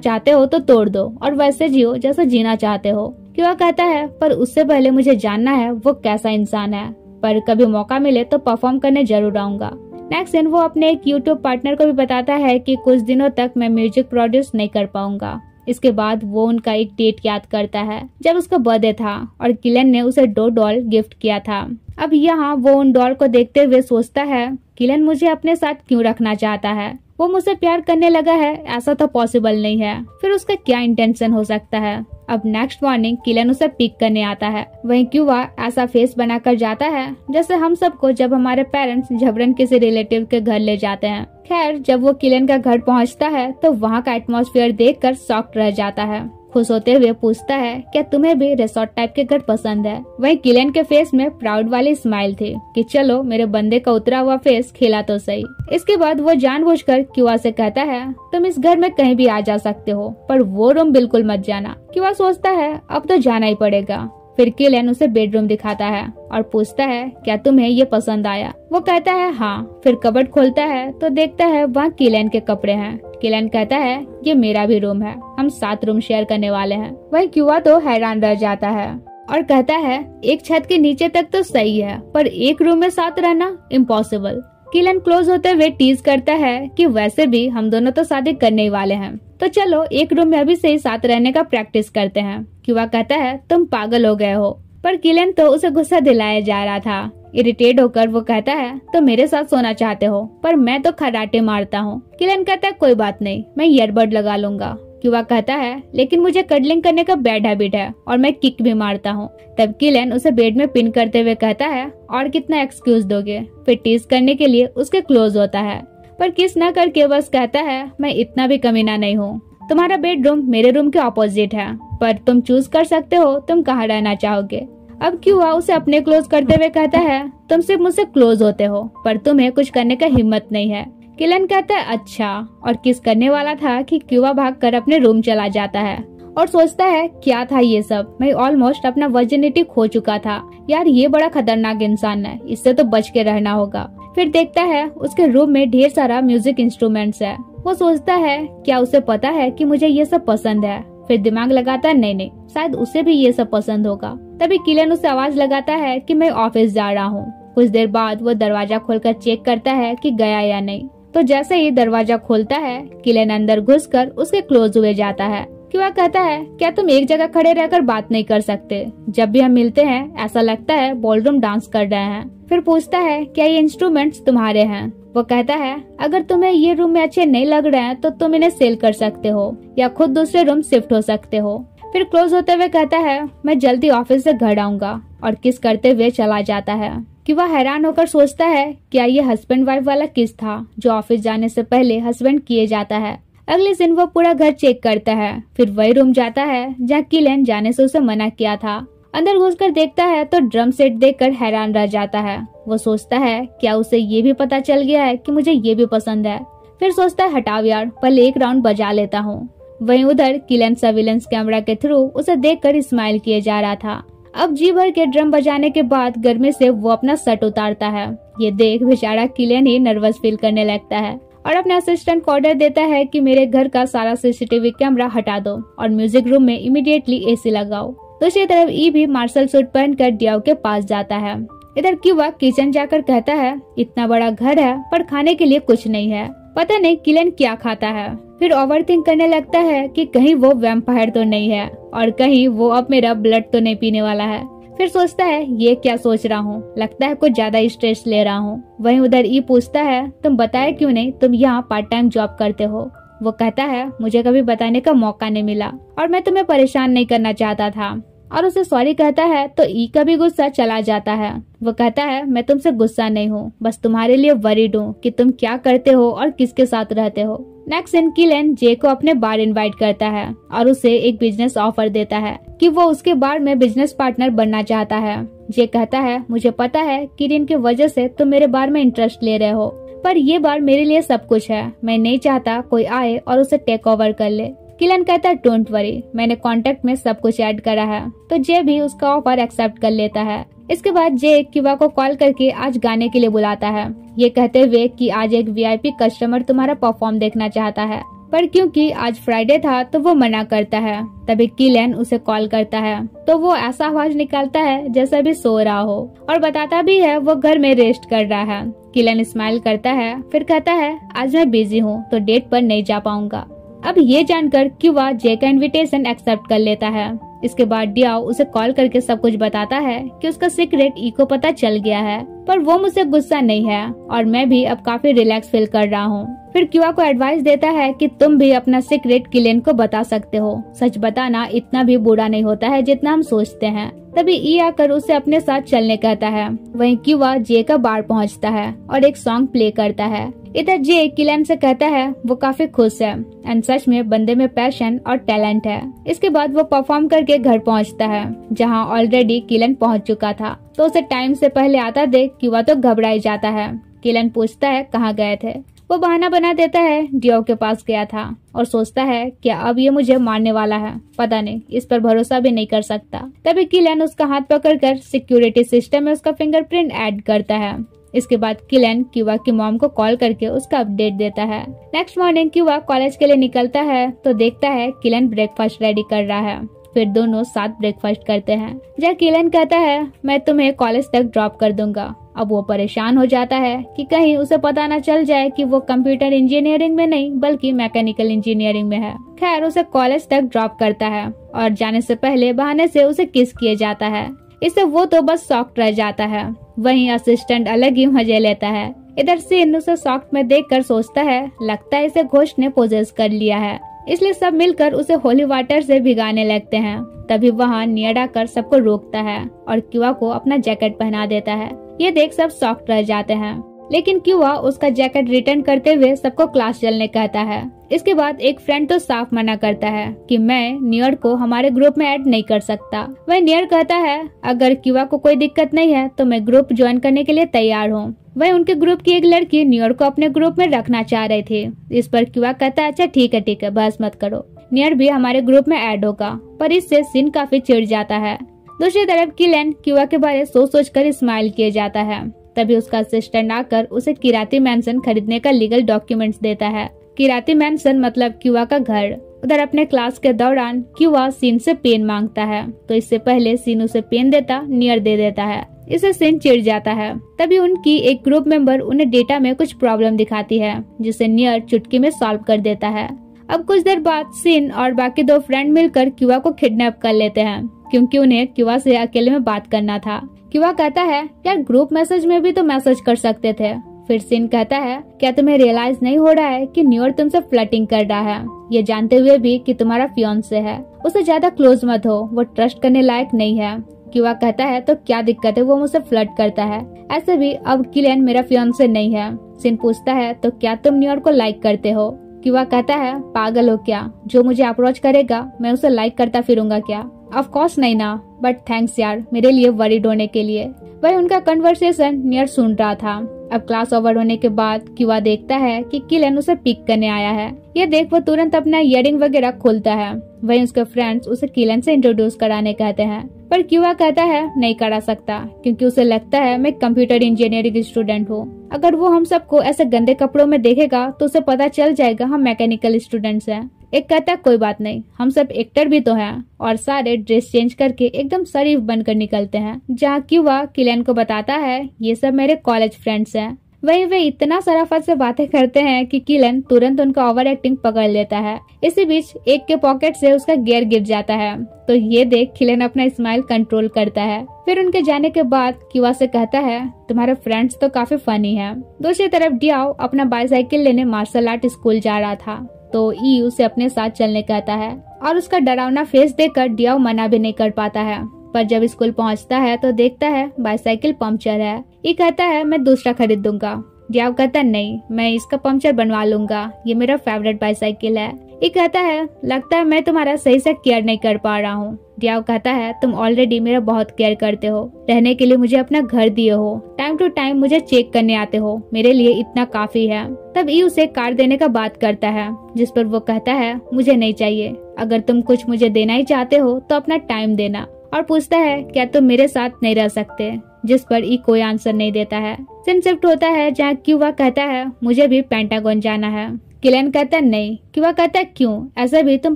[SPEAKER 1] चाहते हो तो तोड़ दो और वैसे जियो जैसा जीना चाहते हो। क्यूआ कहता है पर उससे पहले मुझे जानना है वो कैसा इंसान है, पर कभी मौका मिले तो परफॉर्म करने जरूर आऊंगा। नेक्स्ट दिन वो अपने एक यूट्यूब पार्टनर को भी बताता है कि कुछ दिनों तक मैं म्यूजिक प्रोड्यूस नहीं कर पाऊंगा। इसके बाद वो उनका एक डेट याद करता है जब उसका बर्थडे था और किलन ने उसे 2 डॉल गिफ्ट किया था। अब यहाँ वो उन डॉल को देखते हुए सोचता है किलन मुझे अपने साथ क्यों रखना चाहता है, वो मुझसे प्यार करने लगा है, ऐसा तो पॉसिबल नहीं है, फिर उसका क्या इंटेंशन हो सकता है। अब नेक्स्ट मॉर्निंग किलन उसे पिक करने आता है। वहीं क्यूआ ऐसा फेस बनाकर जाता है जैसे हम सबको जब हमारे पेरेंट्स झबरन किसी रिलेटिव के घर ले जाते हैं। खैर जब वो किलन का घर पहुंचता है तो वहाँ का एटमॉस्फेयर देखकर शॉक्ड रह जाता है। खुश होते हुए पूछता है क्या तुम्हें भी रिसोर्ट टाइप के घर पसंद है? वहीं किलन के फेस में प्राउड वाली स्माइल थी कि चलो मेरे बंदे का उतरा हुआ फेस खिला तो सही। इसके बाद वो जानबूझकर क्यूआ से कहता है तुम इस घर में कहीं भी आ जा सकते हो पर वो रूम बिल्कुल मत जाना। क्यूआ सोचता है अब तो जाना ही पड़ेगा। फिर किलन उसे बेडरूम दिखाता है और पूछता है क्या तुम्हें ये पसंद आया? वो कहता है हाँ। फिर कबर्ड खोलता है तो देखता है वहाँ किलन के कपड़े हैं। किलन कहता है ये मेरा भी रूम है, हम 7 रूम शेयर करने वाले हैं। वही क्यूआ तो हैरान रह जाता है और कहता है एक छत के नीचे तक तो सही है पर एक रूम में 7 रहना इम्पॉसिबल। किलन क्लोज होते हुए टीज करता है कि वैसे भी हम दोनों तो शादी करने ही वाले हैं तो चलो एक रूम में अभी से ही साथ रहने का प्रैक्टिस करते हैं। क्यूआ कहता है तुम पागल हो गए हो, पर किलन तो उसे गुस्सा दिलाया जा रहा था। इरिटेट होकर वो कहता है तो मेरे साथ सोना चाहते हो पर मैं तो खराटे मारता हूँ। किलन कहता है कोई बात नहीं, मैं ईयरबड लगा लूंगा। क्यूआ कहता है लेकिन मुझे कडलिंग करने का बैड हैबिट है और मैं किक भी मारता हूँ। तब किलन उसे बेड में पिन करते हुए कहता है और कितना एक्सक्यूज दोगे। फिर टीज करने के लिए उसके क्लोज होता है पर किस न करके बस कहता है मैं इतना भी कमीना नहीं हूँ, तुम्हारा बेडरूम मेरे रूम के ऑपोजिट है पर तुम चूज कर सकते हो तुम कहाँ रहना चाहोगे। अब क्यूआ उसे अपने क्लोज करते हुए कहता है तुम सिर्फ मुझसे क्लोज होते हो पर तुम्हें कुछ करने का हिम्मत नहीं है। किलन कहता है अच्छा, और किस करने वाला था कि क्यूआ भागकर अपने रूम चला जाता है और सोचता है क्या था ये सब, मैं ऑलमोस्ट अपना वर्जिनिटी खो चुका था यार, ये बड़ा खतरनाक इंसान है, इससे तो बच के रहना होगा। फिर देखता है उसके रूम में ढेर सारा म्यूजिक इंस्ट्रूमेंट्स है। वो सोचता है क्या उसे पता है कि मुझे ये सब पसंद है। फिर दिमाग लगाता है नहीं शायद उसे भी ये सब पसंद होगा। तभी किलन उसे आवाज लगाता है कि मैं ऑफिस जा रहा हूँ। कुछ देर बाद वो दरवाजा खोलकर चेक करता है कि गया या नहीं। तो जैसे ही दरवाजा खोलता है किलन अंदर घुसकर उसके क्लोज हुए जाता है। क्यूआ कहता है क्या तुम एक जगह खड़े रहकर बात नहीं कर सकते? जब भी हम मिलते हैं ऐसा लगता है बॉलरूम डांस कर रहे हैं। फिर पूछता है क्या ये इंस्ट्रूमेंट्स तुम्हारे हैं? वो कहता है अगर तुम्हें ये रूम में अच्छे नहीं लग रहे हैं तो तुम इन्हें सेल कर सकते हो या खुद दूसरे रूम शिफ्ट हो सकते हो। फिर क्लोज होते हुए कहता है मैं जल्दी ऑफिस से घर आऊंगा और किस करते हुए चला जाता है। क्यूआ हैरान होकर सोचता है क्या ये हस्बैंड वाइफ वाला किस था जो ऑफिस जाने से पहले हस्बैंड किए जाता है। अगले दिन वो पूरा घर चेक करता है, फिर वही रूम जाता है जहाँ किलन जाने से उसे मना किया था। अंदर घुसकर देखता है तो ड्रम सेट देखकर हैरान रह जाता है। वो सोचता है क्या उसे ये भी पता चल गया है कि मुझे ये भी पसंद है। फिर सोचता है हटाओ यार, पहले एक राउंड बजा लेता हूँ। वहीं उधर किलन सर्विलेंस कैमरा के थ्रू उसे देखकर स्माइल किए जा रहा था। अब जी भर के ड्रम बजाने के बाद गर्मी से वो अपना शर्ट उतारता है। ये देख बेचारा किलन ही नर्वस फील करने लगता है और अपने असिस्टेंट को ऑर्डर देता है कि मेरे घर का सारा सीसीटीवी कैमरा हटा दो और म्यूजिक रूम में इमीडिएटली एसी लगाओ। दूसरी तरफ ई भी मार्शल सूट पहनकर डियाओ के पास जाता है। इधर क्यूआ किचन जाकर कहता है इतना बड़ा घर है पर खाने के लिए कुछ नहीं है, पता नहीं किलन क्या खाता है। फिर ओवरथिंक करने लगता है कि कहीं वो वैम्पायर तो नहीं है और कहीं वो अब मेरा ब्लड तो नहीं पीने वाला है। फिर सोचता है ये क्या सोच रहा हूँ, लगता है कुछ ज्यादा स्ट्रेस ले रहा हूँ। वहीं उधर ई पूछता है तुम बताए क्यों नहीं, तुम यहाँ पार्ट टाइम जॉब करते हो। वो कहता है मुझे कभी बताने का मौका नहीं मिला और मैं तुम्हें परेशान नहीं करना चाहता था, और उसे सॉरी कहता है तो ई का भी गुस्सा चला जाता है। वो कहता है मैं तुमसे गुस्सा नहीं हूँ, बस तुम्हारे लिए वरीड हूँ कि तुम क्या करते हो और किसके साथ रहते हो। नेक्स्ट सीन किलन जे को अपने बार इनवाइट करता है और उसे एक बिजनेस ऑफर देता है कि वो उसके बार में बिजनेस पार्टनर बनना चाहता है। जे कहता है मुझे पता है किरण की वजह से तुम मेरे बार में इंटरेस्ट ले रहे हो, पर ये बार मेरे लिए सब कुछ है, मैं नहीं चाहता कोई आए और उसे टेक ओवर कर ले। किलन कहता है डोंट वरी, मैंने कॉन्टेक्ट में सब कुछ ऐड करा है। तो जे भी उसका ऑफर एक्सेप्ट कर लेता है। इसके बाद जे किवा को कॉल करके आज गाने के लिए बुलाता है, ये कहते हुए कि आज एक वीआईपी कस्टमर तुम्हारा परफॉर्म देखना चाहता है, पर क्योंकि आज फ्राइडे था तो वो मना करता है। तभी किलन उसे कॉल करता है तो वो ऐसा आवाज निकालता है जैसा भी सो रहा हो और बताता भी है वो घर में रेस्ट कर रहा है। किलन स्माइल करता है, फिर कहता है आज मैं बिजी हूँ तो डेट पर नहीं जा पाऊंगा। अब ये जानकर किवा जे का इनविटेशन एक्सेप्ट कर लेता है। इसके बाद डियाओ उसे कॉल करके सब कुछ बताता है कि उसका सीक्रेट ई को पता चल गया है, पर वो मुझसे गुस्सा नहीं है और मैं भी अब काफी रिलैक्स फील कर रहा हूँ। फिर किवा को एडवाइस देता है कि तुम भी अपना सीक्रेट किलन को बता सकते हो, सच बताना इतना भी बुरा नहीं होता है जितना हम सोचते हैं। तभी ई आकर उसे अपने साथ चलने कहता है। वहीं किवा जे का बार पहुंचता है और एक सॉन्ग प्ले करता है। इधर जे किलन से कहता है वो काफी खुश है एंड सच में बंदे में पैशन और टैलेंट है। इसके बाद वो परफॉर्म करके घर पहुंचता है जहां ऑलरेडी किलन पहुंच चुका था, तो उसे टाइम से पहले आता देख किवा तो घबराई जाता है। किलन पूछता है कहाँ गए थे। वो बहाना बना देता है डियो के पास गया था और सोचता है क्या अब ये मुझे मारने वाला है, पता नहीं, इस पर भरोसा भी नहीं कर सकता। तभी किलन उसका हाथ पकड़कर सिक्योरिटी सिस्टम में उसका फिंगरप्रिंट ऐड करता है। इसके बाद किलन किवा की मॉम को कॉल करके उसका अपडेट देता है। नेक्स्ट मॉर्निंग किवा कॉलेज के लिए निकलता है तो देखता है किलन ब्रेकफास्ट रेडी कर रहा है। फिर दोनों साथ ब्रेकफास्ट करते हैं। जब किलन कहता है मैं तुम्हें कॉलेज तक ड्रॉप कर दूंगा। अब वो परेशान हो जाता है कि कहीं उसे पता न चल जाए कि वो कंप्यूटर इंजीनियरिंग में नहीं बल्कि मैकेनिकल इंजीनियरिंग में है। खैर उसे कॉलेज तक ड्रॉप करता है और जाने से पहले बहाने से उसे किस किए जाता है। इससे वो तो बस शॉक्ड रह जाता है। वहीं असिस्टेंट अलग ही मजे लेता है। इधर सिन उसे शॉक्ड में देखकर सोचता है लगता है इसे घोस्ट ने पोजेस कर लिया है, इसलिए सब मिलकर उसे होली वाटर से भिगाने लगते हैं। तभी वहाँ नियड आकर सबको रोकता है और किवा को अपना जैकेट पहना देता है। ये देख सब शॉक्ड रह जाते हैं, लेकिन किवा उसका जैकेट रिटर्न करते हुए सबको क्लास चलने कहता है। इसके बाद एक फ्रेंड तो साफ मना करता है कि मैं नियड को हमारे ग्रुप में ऐड नहीं कर सकता। वह नियड कहता है अगर किवा को कोई दिक्कत नहीं है तो मैं ग्रुप ज्वाइन करने के लिए तैयार हूँ। वह उनके ग्रुप की एक लड़की नियड को अपने ग्रुप में रखना चाह रही थी। इस पर किवा कहता है अच्छा ठीक है बहस मत करो, नियड भी हमारे ग्रुप में ऐड होगा। पर इससे सिन काफी चिढ़ जाता है। दूसरी तरफ किलन किवा के बारे सोच कर स्माइल किए जाता है। तभी उसका असिस्टेंट आकर उसे किराती मैंसन खरीदने का लीगल डॉक्यूमेंट्स देता है। किराती मैंसन मतलब किवा का घर। उधर अपने क्लास के दौरान किवा सीन से पेन मांगता है तो इससे पहले सीन उसे पेन देता नियर दे देता है। इससे सीन चिढ़ जाता है। तभी उनकी एक ग्रुप मेंबर उन्हें डेटा में कुछ प्रॉब्लम दिखाती है जिसे नियर चुटकी में सॉल्व कर देता है। अब कुछ देर बाद सिन और बाकी दो फ्रेंड मिलकर किवा को किडनैप कर लेते हैं क्योंकि उन्हें किवा से अकेले में बात करना था। किवा कहता है यार ग्रुप मैसेज में भी तो मैसेज कर सकते थे। फिर सिन कहता है क्या तुम्हें रियलाइज नहीं हो रहा है कि नियर तुमसे फ्लर्टिंग कर रहा है, ये जानते हुए भी कि तुम्हारा फियांसे है, उसे ज्यादा क्लोज मत हो, वो ट्रस्ट करने लायक नहीं है। किवा कहता है तो क्या दिक्कत है, वो मुझसे फ्लर्ट करता है, ऐसे भी अब किलन मेरा फियांसे नहीं है। सिन पूछता है तो क्या तुम नियर को लाइक करते हो। किवा कहता है पागल हो क्या, जो मुझे अप्रोच करेगा मैं उसे लाइक करता फिरूंगा क्या। ऑफ कोर्स नहीं ना, बट थैंक्स यार मेरे लिए वरीड होने के लिए। वह उनका कन्वर्सेशन नियर सुन रहा था। अब क्लास ओवर होने के बाद किवा देखता है कि किलन उसे पिक करने आया है। ये देख वो तुरंत अपना इयरिंग वगैरह खोलता है। वहीं उसके फ्रेंड्स उसे किलन से इंट्रोड्यूस कराने कहते हैं, पर किवा कहता है नहीं करा सकता क्योंकि उसे लगता है मैं कंप्यूटर इंजीनियरिंग स्टूडेंट हूँ। अगर वो हम सबको ऐसे गंदे कपड़ों में देखेगा तो उसे पता चल जाएगा हम मैकेनिकल स्टूडेंट्स हैं। एक कहता है कोई बात नहीं, हम सब एक्टर भी तो हैं, और सारे ड्रेस चेंज करके एकदम शरीफ बनकर निकलते हैं। जहाँ किवा किलन को बताता है ये सब मेरे कॉलेज फ्रेंड्स हैं। वहीं वे इतना शराफत से बातें करते हैं कि किलन तुरंत उनका ओवर एक्टिंग पकड़ लेता है। इसी बीच एक के पॉकेट से उसका गियर गिर जाता है, तो ये देख किलन अपना स्माइल कंट्रोल करता है। फिर उनके जाने के बाद किवा से कहता है, तुम्हारे फ्रेंड्स तो काफी फनी है। दूसरी तरफ डियाओ अपना बाईसाइकिल लेने मार्शल आर्ट स्कूल जा रहा था, तो ई उसे अपने साथ चलने कहता है और उसका डरावना फेस देखकर डियाओ मना भी नहीं कर पाता है। पर जब स्कूल पहुंचता है तो देखता है बाईसाइकिल पंक्चर है। ये कहता है मैं दूसरा खरीद दूंगा। डियाओ कहता नहीं, मैं इसका पंक्चर बनवा लूंगा, ये मेरा फेवरेट बाईसाइकिल है। ये कहता है लगता है मैं तुम्हारा सही से केयर नहीं कर पा रहा हूँ। डियाओ कहता है तुम ऑलरेडी मेरा बहुत केयर करते हो, रहने के लिए मुझे अपना घर दिए हो, टाइम टू टाइम मुझे चेक करने आते हो, मेरे लिए इतना काफी है। तब ई उसे कार देने का बात करता है, जिस पर वो कहता है मुझे नहीं चाहिए, अगर तुम कुछ मुझे देना ही चाहते हो तो अपना टाइम देना। और पूछता है क्या तुम मेरे साथ नहीं रह सकते, जिस पर ई कोई आंसर नहीं देता है। सीन शिफ्ट होता है जहाँ क्यूबा कहता है मुझे भी पेंटागन जाना है। किलन कहता है नहीं। क्यूबा कहता है क्यों, ऐसा भी तुम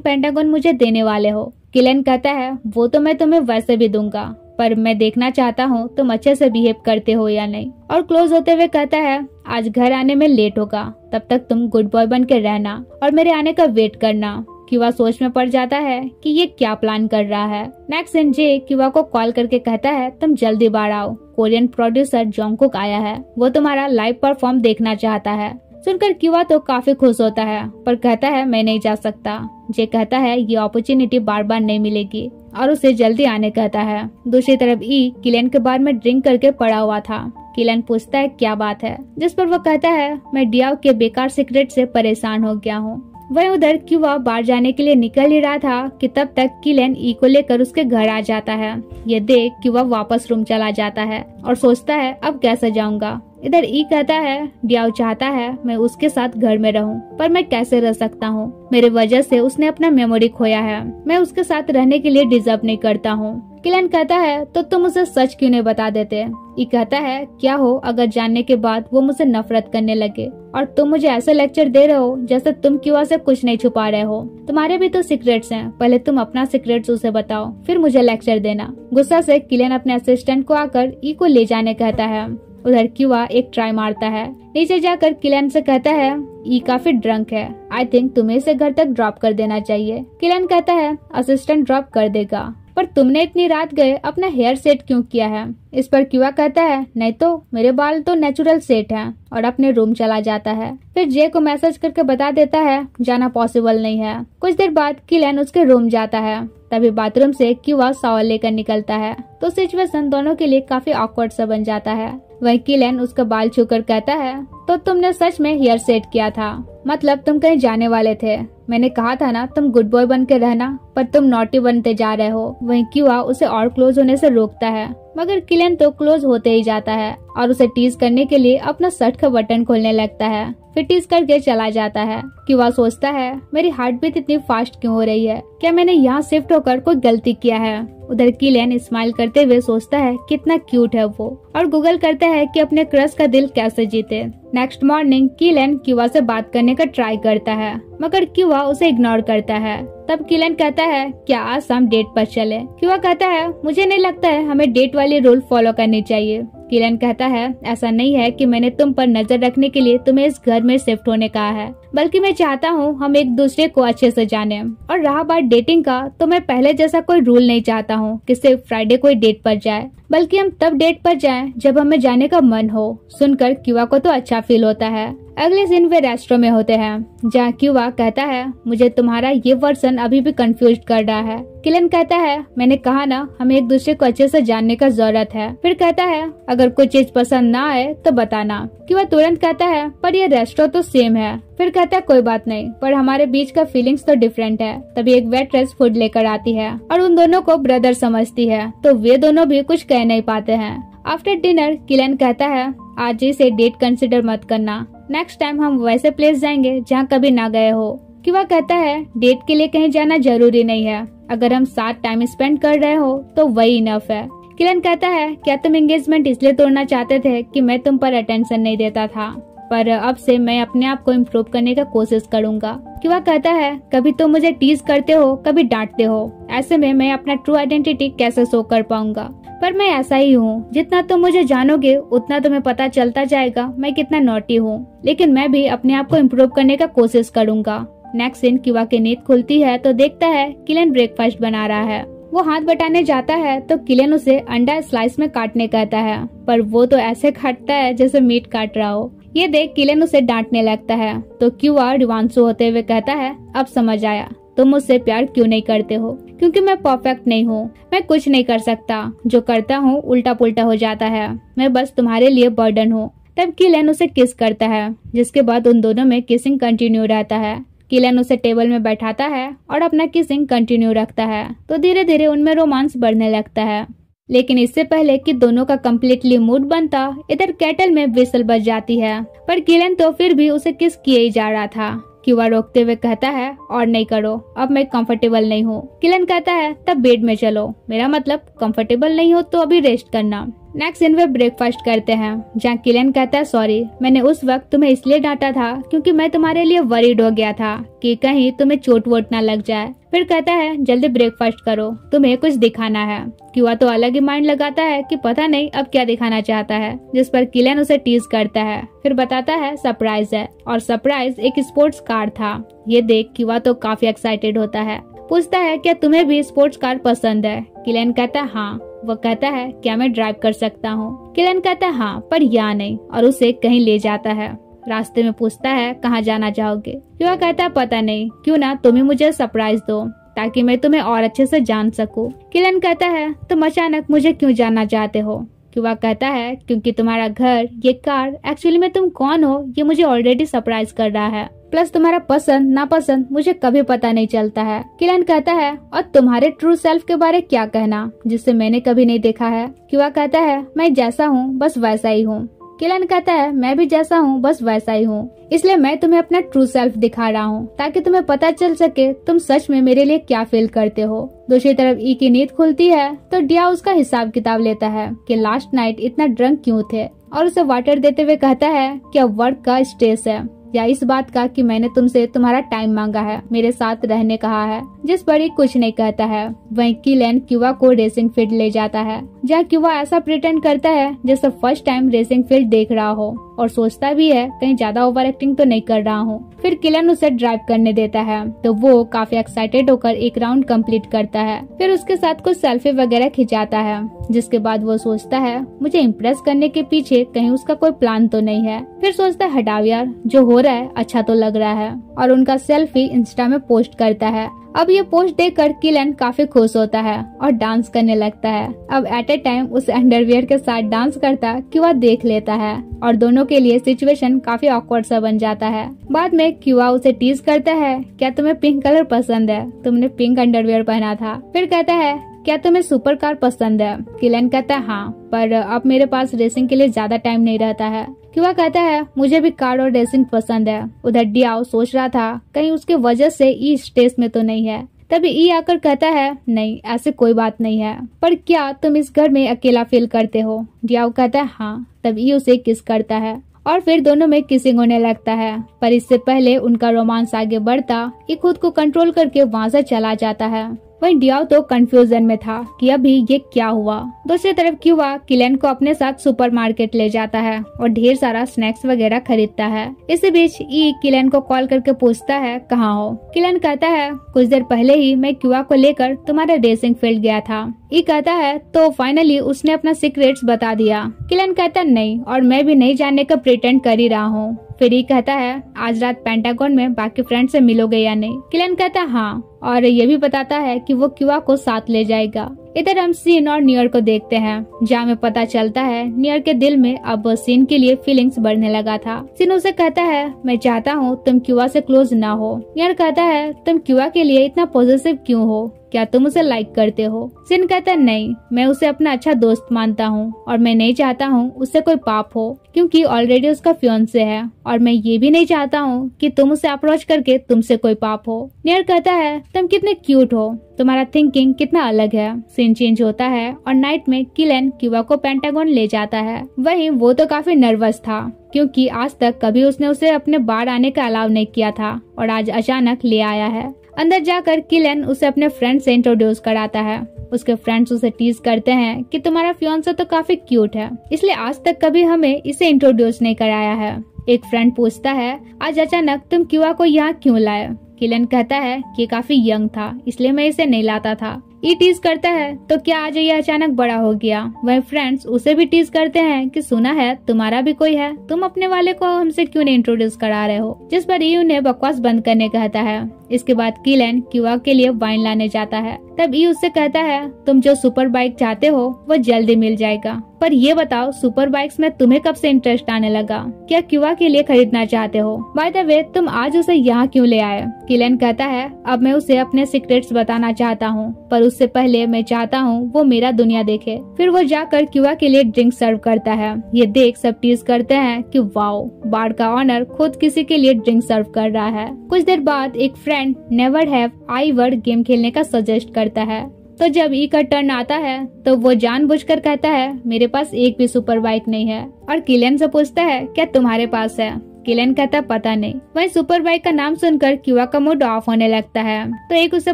[SPEAKER 1] पेंटागन मुझे देने वाले हो। किलन कहता है वो तो मैं तुम्हें वैसे भी दूंगा, पर मैं देखना चाहता हूँ तुम अच्छे से बिहेव करते हो या नहीं। और क्लोज होते हुए कहता है आज घर आने में लेट होगा, तब तक तुम गुड बॉय बन के रहना और मेरे आने का वेट करना। क्यूबा सोच में पड़ जाता है कि ये क्या प्लान कर रहा है। नेक्स्ट सीन जे क्यूबा को कॉल करके कहता है तुम जल्दी बाहर आओ, कोरियन प्रोड्यूसर जोंगकुक आया है, वो तुम्हारा लाइव परफॉर्म देखना चाहता है। सुनकर क्यूबा तो काफी खुश होता है, पर कहता है मैं नहीं जा सकता। जे कहता है ये अपॉर्चुनिटी बार बार नहीं मिलेगी और उसे जल्दी आने कहता है। दूसरी तरफ ई किलन के बार में ड्रिंक करके पड़ा हुआ था। किलन पूछता है क्या बात है, जिस पर वो कहता है मैं डियाओ के बेकार सीक्रेट से परेशान हो गया हूँ। वह उधर क्यूबा बाहर जाने के लिए निकल ही रहा था कि तब तक किलन ई को लेकर उसके घर आ जाता है। ये देख क्यूबा वापस रूम चला जाता है और सोचता है अब कैसे जाऊंगा। इधर ई कहता है डियाओ चाहता है मैं उसके साथ घर में रहूं, पर मैं कैसे रह सकता हूँ, मेरे वजह से उसने अपना मेमोरी खोया है, मैं उसके साथ रहने के लिए डिजर्व नहीं करता हूँ। किलन कहता है तो तुम उसे सच क्यों नहीं बता देते। ई कहता है क्या हो अगर जानने के बाद वो मुझे नफरत करने लगे और तुम मुझे ऐसे लेक्चर दे रहे हो जैसे तुम क्यूबा से कुछ नहीं छुपा रहे हो। तुम्हारे भी तो सीक्रेट्स हैं, पहले तुम अपना सीक्रेट्स उसे बताओ फिर मुझे लेक्चर देना। गुस्सा से किलन अपने असिस्टेंट को आकर ई को ले जाने कहता है। उधर क्यूबा एक ट्राई मारता है, नीचे जाकर किलन से कहता है ई काफी ड्रंक है, आई थिंक तुम्हें इसे घर तक ड्रॉप कर देना चाहिए। किलन कहता है असिस्टेंट ड्रॉप कर देगा, पर तुमने इतनी रात गए अपना हेयर सेट क्यों किया है। इस पर क्यूबा कहता है नहीं तो मेरे बाल तो नेचुरल सेट हैं, और अपने रूम चला जाता है। फिर जे को मैसेज करके बता देता है जाना पॉसिबल नहीं है। कुछ देर बाद किलन उसके रूम जाता है, तभी बाथरूम से क्यूबा शॉवर लेकर निकलता है, तो सिचुएशन दोनों के लिए काफी ऑकवर्ड सा बन जाता है। वहीं किलन उसका बाल छूकर कहता है तो तुमने सच में हेयर सेट किया था, मतलब तुम कहीं जाने वाले थे। मैंने कहा था ना तुम गुड बॉय बन के रहना, पर तुम नॉटी बनते जा रहे हो। वहीं क्यूबा उसे और क्लोज होने से रोकता है, मगर किलन तो क्लोज होते ही जाता है और उसे टीज करने के लिए अपना शर्ट का बटन खोलने लगता है, फिर टीज करके चला जाता है। क्यूबा सोचता है मेरी हार्ट बीट इतनी फास्ट क्यों हो रही है, क्या मैंने यहाँ शिफ्ट होकर कोई गलती किया है। उधर किलन स्माइल करते हुए सोचता है कितना क्यूट है वो, और गूगल करता है कि अपने क्रश का दिल कैसे जीते। नेक्स्ट मॉर्निंग किलन क्यूबा से बात करने का ट्राई करता है, मगर क्यूबा उसे इग्नोर करता है। तब किलन कहता है क्या आज हम डेट पर चले। क्यूबा कहता है मुझे नहीं लगता है हमें डेट वाली रूल फॉलो करनी चाहिए। किलन कहता है ऐसा नहीं है कि मैंने तुम पर नजर रखने के लिए तुम्हें इस घर में शिफ्ट होने कहा है, बल्कि मैं चाहता हूँ हम एक दूसरे को अच्छे से जाने। और रहा बात डेटिंग का, तो मैं पहले जैसा कोई रूल नहीं चाहता हूँ कि सिर्फ फ्राइडे कोई डेट पर जाए, बल्कि हम तब डेट पर जाएं जब हमें जाने का मन हो। सुनकर क्यूबा को तो अच्छा फील होता है। अगले दिन वे रेस्टोरेंट में होते हैं, जहाँ क्यूबा कहता है मुझे तुम्हारा ये वर्जन अभी भी कंफ्यूज कर रहा है। किलन कहता है मैंने कहा ना हमें एक दूसरे को अच्छे से जानने का जरूरत है। फिर कहता है अगर कोई चीज पसंद ना आए तो बताना। क्यूबा तुरंत कहता है पर ये रेस्टोरेंट तो सेम है। फिर कहता है कोई बात नहीं, पर हमारे बीच का फीलिंग्स तो डिफरेंट है। तभी एक वेट्रेस फूड लेकर आती है और उन दोनों को ब्रदर समझती है, तो वे दोनों भी कुछ कह नहीं पाते हैं। आफ्टर डिनर किलन कहता है आज इसे डेट कंसिडर मत करना, नेक्स्ट टाइम हम वैसे प्लेस जाएंगे जहाँ कभी ना गए हो। क्यूबा कहता है डेट के लिए कहीं जाना जरूरी नहीं है, अगर हम साथ टाइम स्पेंड कर रहे हो तो वही इनफ है। किलन कहता है क्या तुम एंगेजमेंट इसलिए तोड़ना चाहते थे कि मैं तुम पर अटेंशन नहीं देता था, पर अब से मैं अपने आप को इम्प्रूव करने का कोशिश करूंगा। क्यूबा कहता है कभी तुम मुझे टीज करते हो कभी डांटते हो, ऐसे में मैं अपना ट्रू आइडेंटिटी कैसे शो कर पाऊंगा। पर मैं ऐसा ही हूँ। जितना तुम मुझे जानोगे उतना तुम्हें पता चलता जाएगा मैं कितना नॉटी हूँ, लेकिन मैं भी अपने आप को इम्प्रूव करने का कोशिश करूंगा। नेक्स्ट सीन, क्यूआ की नींद खुलती है तो देखता है किलियन ब्रेकफास्ट बना रहा है। वो हाथ बटाने जाता है तो किलियन उसे अंडा स्लाइस में काटने कहता है, पर वो तो ऐसे काटता है जैसे मीट काट रहा हो। ये देख किलियन उसे डांटने लगता है तो क्यूआ रिवांशु होते हुए कहता है, अब समझ आया तुम मुझसे प्यार क्यों नहीं करते हो, क्योंकि मैं परफेक्ट नहीं हूँ। मैं कुछ नहीं कर सकता, जो करता हूँ उल्टा पुल्टा हो जाता है। मैं बस तुम्हारे लिए बर्डन हूँ। तब किलियन उसे किस करता है, जिसके बाद उन दोनों में किसिंग कंटिन्यू रहता है। किलियन उसे टेबल में बैठाता है और अपना किसिंग कंटिन्यू रखता है, तो धीरे धीरे उनमें रोमांस बढ़ने लगता है। लेकिन इससे पहले कि दोनों का कम्प्लीटली मूड बनता, इधर केटल में विसल बज जाती है, पर किलियन तो फिर भी उसे किस किए ही जा रहा था। क्यूआ रोकते हुए कहता है, और नहीं करो, अब मैं कंफर्टेबल नहीं हूँ। किलियन कहता है, तब बेड में चलो, मेरा मतलब कंफर्टेबल नहीं हो तो अभी रेस्ट करना। नेक्स्ट दिन वे ब्रेकफास्ट करते हैं, जहाँ किलियन कहता है, सॉरी मैंने उस वक्त तुम्हें इसलिए डांटा था क्योंकि मैं तुम्हारे लिए वरीड हो गया था कि कहीं तुम्हें चोट वोट ना लग जाए। फिर कहता है, जल्दी ब्रेकफास्ट करो, तुम्हें कुछ दिखाना है। क्यूआ तो अलग ही माइंड लगाता है कि पता नहीं अब क्या दिखाना चाहता है, जिस पर किलियन उसे टीज करता है। फिर बताता है सरप्राइज है, और सरप्राइज एक स्पोर्ट्स कार था। ये देख क्यूआ तो काफी एक्साइटेड होता है, पूछता है क्या तुम्हें भी स्पोर्ट्स कार पसंद है। किलियन कहता है हाँ। वो कहता है, क्या मैं ड्राइव कर सकता हूँ। किलियन कहता है हाँ, पर यहाँ नहीं, और उसे कहीं ले जाता है। रास्ते में पूछता है, कहाँ जाना चाहोगे। क्यूआ कहता है, पता नहीं, क्यों ना तुम ही मुझे सरप्राइज दो ताकि मैं तुम्हें और अच्छे से जान सकूं। किलियन कहता है, तुम अचानक मुझे क्यों जानना चाहते हो। क्यूआ कहता है, क्योंकि तुम्हारा घर, ये कार, एक्चुअली में तुम कौन हो ये मुझे ऑलरेडी सरप्राइज कर रहा है। प्लस तुम्हारा पसंद नापसंद मुझे कभी पता नहीं चलता है। किलियन कहता है, और तुम्हारे ट्रू सेल्फ के बारे क्या कहना, जिसे मैंने कभी नहीं देखा है। क्यूआ कहता है, मैं जैसा हूँ बस वैसा ही हूँ। किलियन कहता है, मैं भी जैसा हूँ बस वैसा ही हूँ, इसलिए मैं तुम्हें अपना ट्रू सेल्फ दिखा रहा हूँ ताकि तुम्हें पता चल सके तुम सच में मेरे लिए क्या फील करते हो। दूसरी तरफ ई की नींद खुलती है तो डिया उसका हिसाब किताब लेता है कि लास्ट नाइट इतना ड्रंक क्यों थे, और उसे वाटर देते हुए कहता है क्या वर्क का स्ट्रेस है या इस बात का कि मैंने तुमसे तुम्हारा टाइम मांगा है, मेरे साथ रहने कहा है। जिस पर ही कुछ नहीं कहता है। वहीं किलियन क्यूआ को रेसिंग फील्ड ले जाता है, जहाँ क्यूआ ऐसा प्रिटेंड करता है जैसे फर्स्ट टाइम रेसिंग फील्ड देख रहा हो, और सोचता भी है कहीं ज्यादा ओवर एक्टिंग तो नहीं कर रहा हूँ। फिर किलियन उसे ड्राइव करने देता है तो वो काफी एक्साइटेड होकर एक राउंड कंप्लीट करता है। फिर उसके साथ कुछ सेल्फी वगैरह खिंचाता है, जिसके बाद वो सोचता है मुझे इम्प्रेस करने के पीछे कहीं उसका कोई प्लान तो नहीं है। फिर सोचता है हटाओ यार, जो हो रहा है अच्छा तो लग रहा है, और उनका सेल्फी इंस्टा में पोस्ट करता है। अब ये पोस्ट देखकर किलियन काफी खुश होता है और डांस करने लगता है। अब एट ए टाइम उस अंडरवियर के साथ डांस करता क्यूआ देख लेता है, और दोनों के लिए सिचुएशन काफी ऑकवर्ड सा बन जाता है। बाद में क्यूआ उसे टीज करता है, क्या तुम्हें पिंक कलर पसंद है, तुमने पिंक अंडरवियर पहना था। फिर कहता है, क्या तुम्हें सुपर कार पसंद है। किलियन कहता है हाँ, पर अब मेरे पास रेसिंग के लिए ज्यादा टाइम नहीं रहता है। क्यूआ कहता है, मुझे भी कार और रेसिंग पसंद है। उधर डियाओ सोच रहा था कहीं उसके वजह से ई स्टेज में तो नहीं है। तभी ई आकर कहता है, नहीं ऐसे कोई बात नहीं है, पर क्या तुम इस घर में अकेला फील करते हो। डियाओ कहता है हाँ। तब ई उसे किस करता है और फिर दोनों में किसिंग होने लगता है, पर इससे पहले उनका रोमांस आगे बढ़ता ई खुद को कंट्रोल करके वहाँ से चला जाता है। वहीं डियाओ तो कंफ्यूजन में था कि अभी ये क्या हुआ। दूसरी तरफ क्यूआ किलियन को अपने साथ सुपरमार्केट ले जाता है और ढेर सारा स्नैक्स वगैरह खरीदता है। इसी बीच ई किलियन को कॉल करके पूछता है कहाँ हो। किलियन कहता है, कुछ देर पहले ही मैं क्यूआ को लेकर तुम्हारे रेसिंग फील्ड गया था। ई कहता है, तो फाइनली उसने अपना सीक्रेट्स बता दिया। किलियन कहता नहीं, और मैं भी नहीं जानने का प्रिटेंड कर ही रहा हूँ। फिर ई कहता है, आज रात पेंटागन में बाकी फ्रेंड से मिलोगे या नहीं। किलियन कहता हाँ, और ये भी बताता है कि वो क्यूआ को साथ ले जाएगा। इधर हम सीन और नियर को देखते हैं, जहाँ में पता चलता है नियर के दिल में अब सीन के लिए फीलिंग्स बढ़ने लगा था। सीन उसे कहता है, मैं चाहता हूँ तुम क्यूआ से क्लोज ना हो। नियर कहता है, तुम क्यूआ के लिए इतना पॉजिटिव क्यों हो, क्या तुम उसे लाइक करते हो। सीन कहता है, नहीं, मैं उसे अपना अच्छा दोस्त मानता हूँ और मैं नहीं चाहता हूँ उससे कोई पाप हो, क्योंकि ऑलरेडी उसका फियांसे है, और मैं ये भी नहीं चाहता हूँ कि तुम उसे अप्रोच करके तुमसे कोई पाप हो। नियर कहता है, तुम कितने क्यूट हो, तुम्हारा थिंकिंग कितना अलग है। सीन चेंज होता है और नाइट में किलियन क्यूआ को पेंटागन ले जाता है। वहीं वो तो काफी नर्वस था, क्योंकि आज तक कभी उसने उसे अपने बार आने का अलाउ नहीं किया था और आज अचानक ले आया है। अंदर जाकर किलन उसे अपने फ्रेंड से इंट्रोड्यूस कराता है। उसके फ्रेंड्स उसे टीज करते हैं कि तुम्हारा फियांसे तो काफी क्यूट है, इसलिए आज तक कभी हमें इसे इंट्रोड्यूस नहीं कराया है। एक फ्रेंड पूछता है, आज अचानक तुम क्यूआ को यहाँ क्यों लाए? किलन कहता है कि काफी यंग था इसलिए मैं इसे नहीं लाता था। ये टीज करता है, तो क्या आज ये अचानक बड़ा हो गया? वह फ्रेंड्स उसे भी टीज करते हैं कि सुना है तुम्हारा भी कोई है, तुम अपने वाले को हमसे क्यों नहीं इंट्रोड्यूस करा रहे हो? जिस पर ई उन्हें बकवास बंद करने कहता है। इसके बाद किलन क्यूआ के लिए वाइन लाने जाता है। तब ई उससे कहता है, तुम जो सुपर बाइक चाहते हो वो जल्दी मिल जाएगा, पर ये बताओ सुपर बाइक्स में तुम्हें कब से इंटरेस्ट आने लगा? क्या क्यूआ के लिए खरीदना चाहते हो? बाय द वे तुम आज उसे यहाँ क्यों ले आए? किलन कहता है, अब मैं उसे अपने सीक्रेट्स बताना चाहता हूँ, पर उससे पहले मैं चाहता हूँ वो मेरा दुनिया देखे। फिर वो जाकर क्यूआ के लिए ड्रिंक सर्व करता है। ये देख सब टीज करते हैं कि वाओ, बार का ऑनर खुद किसी के लिए ड्रिंक सर्व कर रहा है। कुछ देर बाद एक friend never have I word game खेलने का सजेस्ट करता है। तो जब ई का टर्न आता है तो वो जानबूझकर कहता है, मेरे पास एक भी सुपर बाइक नहीं है, और किलन से पूछता है, क्या तुम्हारे पास है? किलन कहता पता नहीं। वही सुपर बाइक का नाम सुनकर क्यूआ का मूड ऑफ होने लगता है। तो एक उसे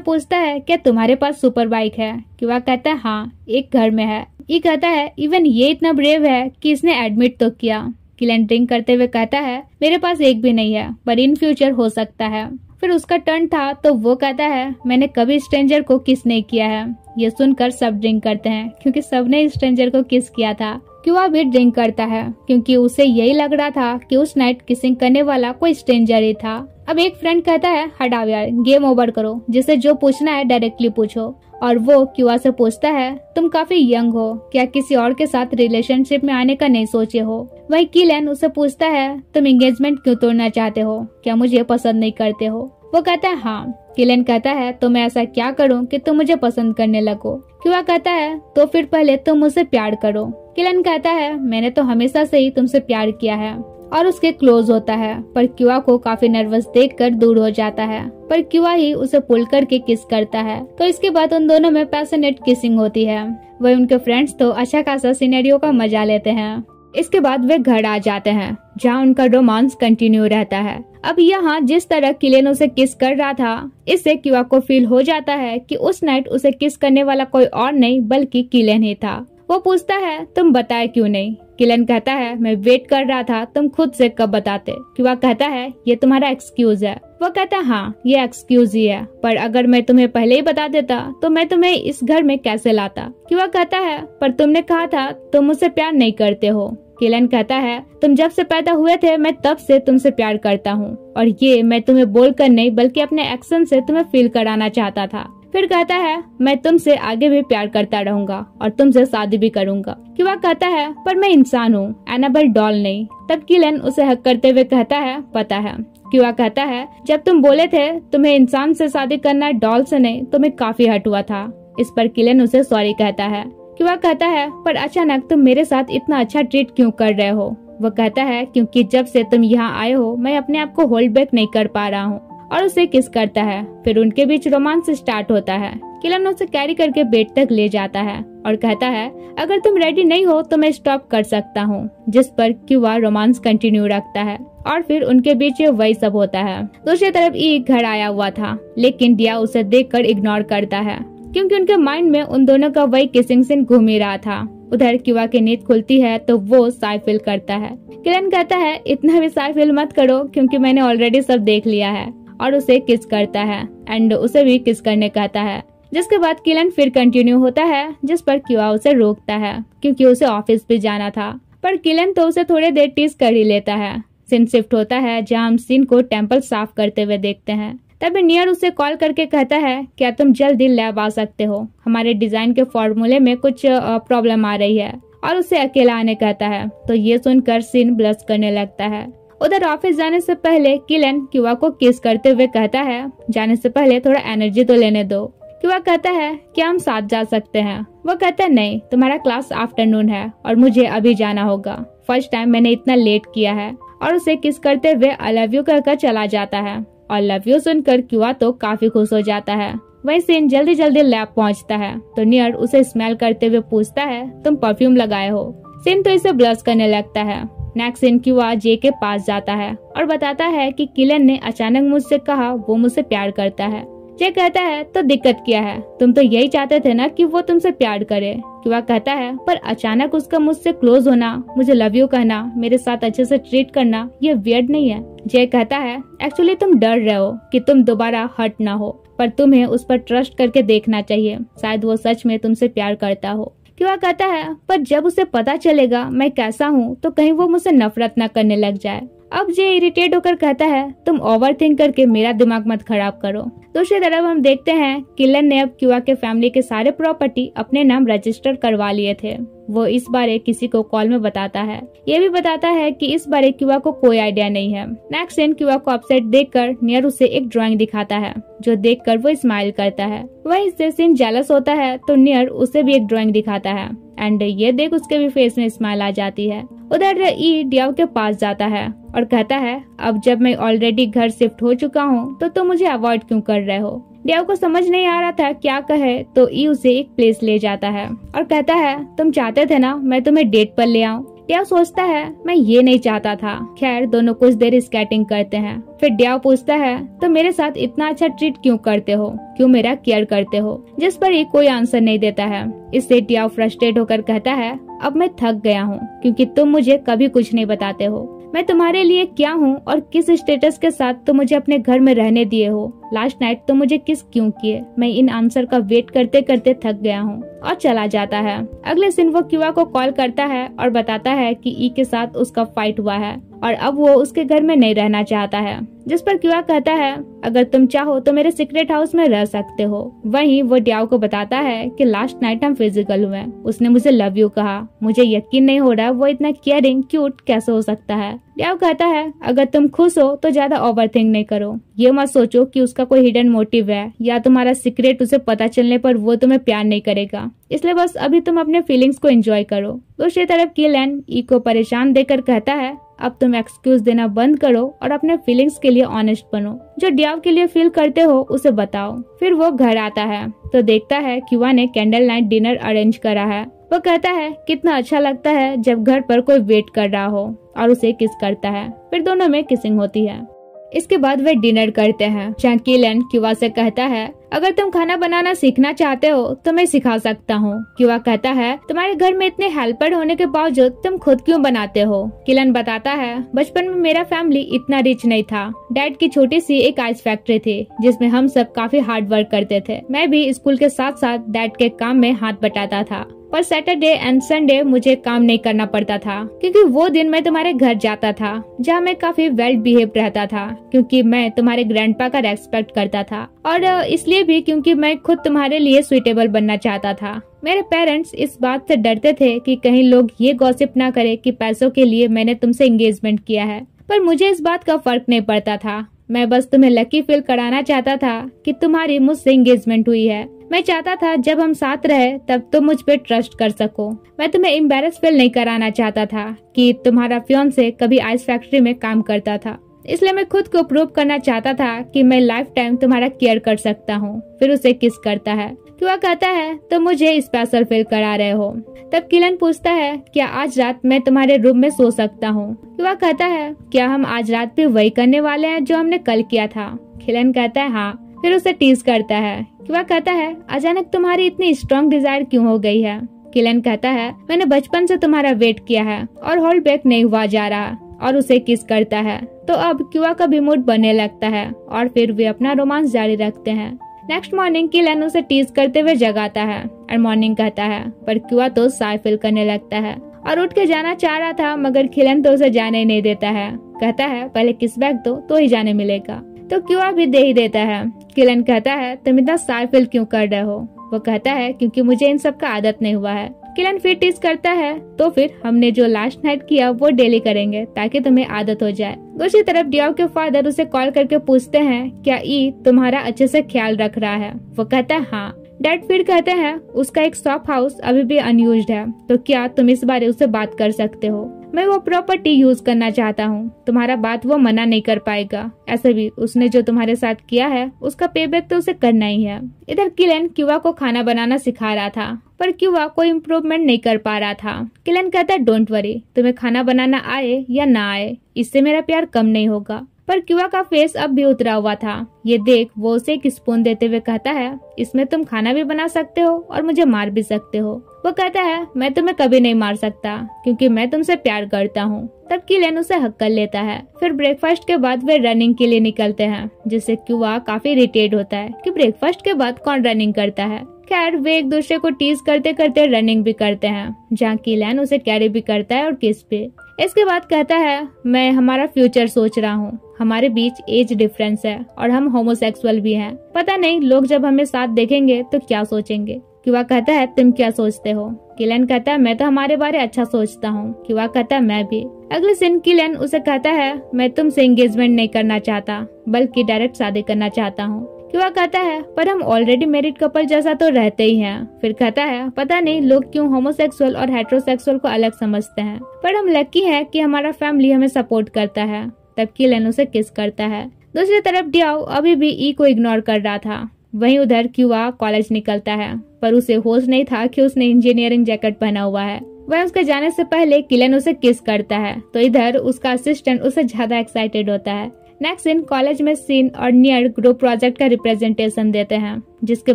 [SPEAKER 1] पूछता है, क्या तुम्हारे पास सुपर बाइक है? क्यूआ कहता है हाँ, एक घर में है। ई कहता है, इवन ये इतना ब्रेव है कि इसने एडमिट तो किया। किलन ड्रिंक करते हुए कहता है, मेरे पास एक भी नहीं है, पर इन फ्यूचर हो सकता है। फिर उसका टर्न था तो वो कहता है, मैंने कभी स्ट्रेंजर को किस नहीं किया है। ये सुनकर सब ड्रिंक करते हैं क्योंकि सबने स्ट्रेंजर को किस किया था। क्यूआ भी ड्रिंक करता है क्योंकि उसे यही लग रहा था कि उस नाइट किसिंग करने वाला कोई स्ट्रेंजर ही था। अब एक फ्रेंड कहता है, हटाओ यार, गेम ओवर करो, जिसे जो पूछना है डायरेक्टली पूछो। और वो क्यूआ से पूछता है, तुम काफी यंग हो, क्या किसी और के साथ रिलेशनशिप में आने का नहीं सोचे हो? वही किलन उसे पूछता है, तुम एंगेजमेंट क्यों तोड़ना चाहते हो? क्या मुझे पसंद नहीं करते हो? वो कहता है हाँ। किलन कहता है, तो मैं ऐसा क्या करूं कि तुम मुझे पसंद करने लगो? क्यूआ कहता है, तो फिर पहले तुम मुझसे प्यार करो। किलन कहता है, मैंने तो हमेशा से ही तुमसे प्यार किया है, और उसके क्लोज होता है। पर क्यूआ को काफी नर्वस देखकर दूर हो जाता है, पर क्यूआ ही उसे पुल करके किस करता है। तो इसके बाद उन दोनों में पैशनेट किसिंग होती है। वही उनके फ्रेंड्स तो अच्छा खासा सिनेरियो का मजा लेते हैं। इसके बाद वे घर आ जाते हैं जहाँ उनका रोमांस कंटिन्यू रहता है। अब यहाँ जिस तरह किलन उसे किस कर रहा था, इससे क्यूआ को फील हो जाता है कि उस नाइट उसे किस करने वाला कोई और नहीं बल्कि किलन ही था। वो पूछता है, तुम बताए क्यों नहीं? किलन कहता है, मैं वेट कर रहा था, तुम खुद से कब बताते? क्यूआ कहता है, ये तुम्हारा एक्सक्यूज है। वो कहता है, हाँ ये एक्सक्यूज ही है, पर अगर मैं तुम्हें पहले ही बता देता तो मैं तुम्हें इस घर में कैसे लाता? क्यूआ कहता है, पर तुमने कहा था तुम मुझसे प्यार नहीं करते हो। किलन कहता है, तुम जब से पैदा हुए थे मैं तब से तुमसे प्यार करता हूँ, और ये मैं तुम्हें बोलकर नहीं बल्कि अपने एक्शन से तुम्हें फील कराना चाहता था। फिर कहता है, मैं तुमसे आगे भी प्यार करता रहूंगा और तुमसे शादी भी करूंगा। क्यूआ कहता है, पर मैं इंसान हूँ, एनाबेल डॉल नहीं। तब किलन उसे हक करते हुए कहता है, पता है। क्यूआ कहता है, जब तुम बोले थे तुम्हें इंसान से शादी करना है डॉल से नहीं, तो मैं काफी हर्ट हुआ था। इस पर किलन उसे सॉरी कहता है। क्यूआ कहता है, पर अचानक तुम मेरे साथ इतना अच्छा ट्रीट क्यों कर रहे हो? वो कहता है, क्योंकि जब से तुम यहाँ आए हो मैं अपने आप को होल्ड बैक नहीं कर पा रहा हूँ, और उसे किस करता है। फिर उनके बीच रोमांस स्टार्ट होता है। किलन उसे कैरी करके बेड तक ले जाता है और कहता है, अगर तुम रेडी नहीं हो तो मैं स्टॉप कर सकता हूँ। जिस पर क्यूआ रोमांस कंटिन्यू रखता है और फिर उनके बीच वही सब होता है। दूसरी तरफ ई घर आया हुआ था, लेकिन दिया उसे देखकर इग्नोर करता है क्योंकि उनके माइंड में उन दोनों का वही किसिंग सीन घूम ही रहा था। उधर क्यूआ की नींद खुलती है तो वो साई फील करता है। किलन कहता है, इतना भी साई फील मत करो क्योंकि मैंने ऑलरेडी सब देख लिया है, और उसे किस करता है एंड उसे भी किस करने कहता है। जिसके बाद किलन फिर कंटिन्यू होता है, जिस पर क्यूआ उसे रोकता है क्योंकि उसे ऑफिस भी जाना था, पर किलन तो उसे थोड़ी देर टीज कर ही लेता है। सीन शिफ्ट होता है जहाँ हम सीन को टेम्पल साफ करते हुए देखते हैं। तभी नियर उसे कॉल करके कहता है, क्या तुम जल्दी लैब आ सकते हो? हमारे डिजाइन के फॉर्मूले में कुछ प्रॉब्लम आ रही है, और उसे अकेला आने कहता है। तो ये सुनकर सीन ब्लश करने लगता है। उधर ऑफिस जाने से पहले किलन क्यूआ को किस करते हुए कहता है, जाने से पहले थोड़ा एनर्जी तो लेने दो। क्यूआ कहता है, क्या हम साथ जा सकते हैं? वो कहता है, नहीं, तुम्हारा क्लास आफ्टरनून है और मुझे अभी जाना होगा। फर्स्ट टाइम मैंने इतना लेट किया है। और उसे किस करते हुए आई लव यू कहकर चला जाता है। और लव यू सुनकर क्यूआ तो काफी खुश हो जाता है। वही सीन जल्दी जल्दी लैब पहुंचता है तो नियर उसे स्मेल करते हुए पूछता है, तुम परफ्यूम लगाए हो? सीन तो इसे ब्लश करने लगता है। नेक्स्ट सीन क्यूआ जे के पास जाता है और बताता है कि किलन ने अचानक मुझसे कहा वो मुझसे प्यार करता है। जय कहता है तो दिक्कत क्या है, तुम तो यही चाहते थे ना कि वो तुमसे प्यार करे। क्यूआ कहता है पर अचानक उसका मुझसे क्लोज होना, मुझे लव यू कहना, मेरे साथ अच्छे से ट्रीट करना, ये वियर्ड नहीं है। जय कहता है एक्चुअली तुम डर रहे हो कि तुम दोबारा हर्ट ना हो, पर तुम्हें उस पर ट्रस्ट करके देखना चाहिए, शायद वो सच में तुमसे प्यार करता हो। क्यूआ कहता है पर जब उसे पता चलेगा मैं कैसा हूँ तो कहीं वो मुझसे नफरत न करने लग जाए। अब जे इरिटेट होकर कहता है तुम ओवर थिंक करके मेरा दिमाग मत खराब करो। दूसरी तरफ हम देखते हैं किलन ने अब क्यूआ के फैमिली के सारे प्रॉपर्टी अपने नाम रजिस्टर करवा लिए थे। वो इस बारे किसी को कॉल में बताता है, ये भी बताता है कि इस बारे क्यूआ को कोई आइडिया नहीं है। नेक्स्ट सीन क्यूआ को अपसेट देखकर नियर उसे एक ड्राइंग दिखाता है, जो देखकर वो स्माइल करता है। वहीं से सीन जेलस होता है तो नियर उसे भी एक ड्राइंग दिखाता है एंड ये देख उसके भी फेस में स्माइल आ जाती है। उधर ई डियाओ के पास जाता है और कहता है अब जब मैं ऑलरेडी घर शिफ्ट हो चुका हूँ तो तुम मुझे अवॉइड क्यों कर रहे हो। डियाओ को समझ नहीं आ रहा था क्या कहे तो ई उसे एक प्लेस ले जाता है और कहता है तुम चाहते थे ना मैं तुम्हें डेट पर ले आऊं। डियाओ सोचता है मैं ये नहीं चाहता था। खैर दोनों कुछ देर स्केटिंग करते हैं। फिर डियाओ पूछता है तो मेरे साथ इतना अच्छा ट्रीट क्यों करते हो, क्यों मेरा केयर करते हो, जिस पर ही कोई आंसर नहीं देता है। इससे डियाओ फ्रस्ट्रेट होकर कहता है अब मैं थक गया हूँ क्योंकि तुम मुझे कभी कुछ नहीं बताते हो, मैं तुम्हारे लिए क्या हूँ और किस स्टेटस के साथ तुम मुझे अपने घर में रहने दिए हो, लास्ट नाइट तुम मुझे किस क्यों किए, मैं इन आंसर का वेट करते करते थक गया हूँ और चला जाता है। अगले दिन वो क्यूआ को कॉल करता है और बताता है कि ई के साथ उसका फाइट हुआ है और अब वो उसके घर में नहीं रहना चाहता है, जिस पर क्यूआ कहता है अगर तुम चाहो तो मेरे सीक्रेट हाउस में रह सकते हो। वहीं वो डियाओ को बताता है कि लास्ट नाइट हम फिजिकल हुए, उसने मुझे लव यू कहा, मुझे यकीन नहीं हो रहा वो इतना केयरिंग क्यूट कैसे हो सकता है। डियाओ कहता है अगर तुम खुश हो तो ज्यादा ओवर थिंक नहीं करो, ये मत सोचो कि उसका कोई हिडन मोटिव है या तुम्हारा सीक्रेट उसे पता चलने पर वो तुम्हें प्यार नहीं करेगा, इसलिए बस अभी तुम अपने फीलिंग्स को एंजॉय करो। दूसरी तरफ किलन ई को परेशान देकर कहता है अब तुम एक्सक्यूज देना बंद करो और अपने फीलिंग्स के लिए ऑनेस्ट बनो, जो डियाओ के लिए फील करते हो उसे बताओ। फिर वो घर आता है तो देखता है क्यूआ ने कैंडल नाइट डिनर अरेंज करा है। वो कहता है कितना अच्छा लगता है जब घर पर कोई वेट कर रहा हो और उसे किस करता है। फिर दोनों में किसिंग होती है। इसके बाद वे डिनर करते हैं जहाँ किलन क्यूआ से कहता है अगर तुम खाना बनाना सीखना चाहते हो तो मैं सिखा सकता हूँ। क्यूआ कहता है तुम्हारे घर में इतने हेल्पर होने के बावजूद तुम खुद क्यों बनाते हो। किलन बताता है बचपन में मेरा फैमिली इतना रिच नहीं था, डैड की छोटी सी एक आइस फैक्ट्री थी जिसमें हम सब काफी हार्ड वर्क करते थे। मैं भी स्कूल के साथ साथ डैड के काम में हाथ बटाता था, पर सैटरडे एंड संडे मुझे काम नहीं करना पड़ता था क्योंकि वो दिन मैं तुम्हारे घर जाता था जहाँ मैं काफी वेल बिहेव रहता था, क्योंकि मैं तुम्हारे ग्रैंडपा का रेस्पेक्ट करता था और इसलिए भी क्योंकि मैं खुद तुम्हारे लिए सुइटेबल बनना चाहता था। मेरे पेरेंट्स इस बात से डरते थे कि कहीं लोग ये गॉसिप ना करे कि पैसों के लिए मैंने तुमसे एंगेजमेंट किया है, पर मुझे इस बात का फर्क नहीं पड़ता था। मैं बस तुम्हें लकी फील कराना चाहता था कि तुम्हारी मुझसे एंगेजमेंट हुई है। मैं चाहता था जब हम साथ रहे तब तुम मुझ पे ट्रस्ट कर सको। मैं तुम्हें एम्बैरेस फील नहीं कराना चाहता था कि तुम्हारा फियांसे कभी आइस फैक्ट्री में काम करता था, इसलिए मैं खुद को प्रूव करना चाहता था कि मैं लाइफ टाइम तुम्हारा केयर कर सकता हूँ। फिर उसे किस करता है। क्यूआ कहता है तो मुझे स्पेशल फील करा रहे हो। तब किलन पूछता है क्या आज रात मैं तुम्हारे रूम में सो सकता हूँ। क्यूआ कहता है क्या हम आज रात भी वही करने वाले हैं जो हमने कल किया था। किलन कहता है हाँ। फिर उसे टीज करता है। क्यूआ कहता है अचानक तुम्हारी इतनी स्ट्रॉन्ग डिजायर क्यों हो गई है। किलन कहता है मैंने बचपन से तुम्हारा वेट किया है और होल्ड बैक नहीं हुआ जा रहा, और उसे किस करता है। तो अब क्यूआ का भी मूड बनने लगता है और फिर वे अपना रोमांस जारी रखते हैं। नेक्स्ट मॉर्निंग किलन उसे टीज करते हुए जगाता है और मॉर्निंग कहता है, पर क्यूआ तो साय फील करने लगता है और उठ के जाना चाह रहा था, मगर किलन तो उसे जाने नहीं देता है। कहता है पहले किस बैग दो तो ही जाने मिलेगा, तो क्यूआ भी दे ही देता है। किलन कहता है तुम इतना साय फील क्यों कर रहे हो। वो कहता है क्योंकि मुझे इन सब का आदत नहीं हुआ है। किलन फिर टीज करता है तो फिर हमने जो लास्ट नाइट किया वो डेली करेंगे ताकि तुम्हें आदत हो जाए। दूसरी तरफ डियाओ के फादर उसे कॉल करके पूछते हैं क्या ई तुम्हारा अच्छे से ख्याल रख रहा है। वो कहता है हाँ। डैड फिर कहते हैं उसका एक शॉप हाउस अभी भी अनयूज्ड है, तो क्या तुम इस बारे उससे बात कर सकते हो। मैं वो प्रॉपर्टी यूज करना चाहता हूँ, तुम्हारा बात वो मना नहीं कर पाएगा। ऐसे भी उसने जो तुम्हारे साथ किया है उसका पेबैक तो उसे करना ही है। इधर किलन क्यूआ को खाना बनाना सिखा रहा था, पर क्यूआ कोई इम्प्रूवमेंट नहीं कर पा रहा था। किलन कहता है डोंट वरी, तुम्हें खाना बनाना आए या ना आए इससे मेरा प्यार कम नहीं होगा। पर क्यूआ का फेस अब भी उतरा हुआ था। ये देख वो उसे एक स्पून देते हुए कहता है, इसमें तुम खाना भी बना सकते हो और मुझे मार भी सकते हो। वो कहता है, मैं तुम्हें कभी नहीं मार सकता क्योंकि मैं तुमसे प्यार करता हूँ। तब किलन उसे हक कर लेता है। फिर ब्रेकफास्ट के बाद वे रनिंग के लिए निकलते हैं, जिससे क्यूआ काफी इरिटेट होता है कि ब्रेकफास्ट के बाद कौन रनिंग करता है। खैर वे एक दूसरे को टीज करते करते रनिंग भी करते हैं, जहाँ किलन उसे कैरी भी करता है और किस भी। इसके बाद कहता है, मैं हमारा फ्यूचर सोच रहा हूँ, हमारे बीच एज डिफरेंस है और हम होमोसेक्सुअल भी हैं। पता नहीं लोग जब हमें साथ देखेंगे तो क्या सोचेंगे। क्यूआ कहता है, तुम क्या सोचते हो? किलन कहता है, मैं तो हमारे बारे अच्छा सोचता हूँ। क्यूआ कहता है, मैं भी। अगले दिन किलन उसे कहता है, मैं तुमसे एंगेजमेंट नहीं करना चाहता बल्कि डायरेक्ट शादी करना चाहता हूँ। क्यूआ कहता है, पर हम ऑलरेडी मैरिड कपल जैसा तो रहते ही हैं। फिर कहता है, पता नहीं लोग क्यों होमोसेक्सुअल और हेटेरोसेक्सुअल को अलग समझते हैं, पर हम लकी हैं कि हमारा फैमिली हमें सपोर्ट करता है। तब किलन उसे किस करता है। दूसरी तरफ डियाओ अभी भी ई को इग्नोर कर रहा था। वहीं उधर क्यूआ कॉलेज निकलता है, पर उसे होश नहीं था कि उसने इंजीनियरिंग जैकेट पहना हुआ है। वह उसके जाने से पहले किलन उसे किस करता है, तो इधर उसका असिस्टेंट उसे ज्यादा एक्साइटेड होता है। नेक्स्ट सीन कॉलेज में सीन और नियर ग्रुप प्रोजेक्ट का रिप्रेजेंटेशन देते हैं, जिसके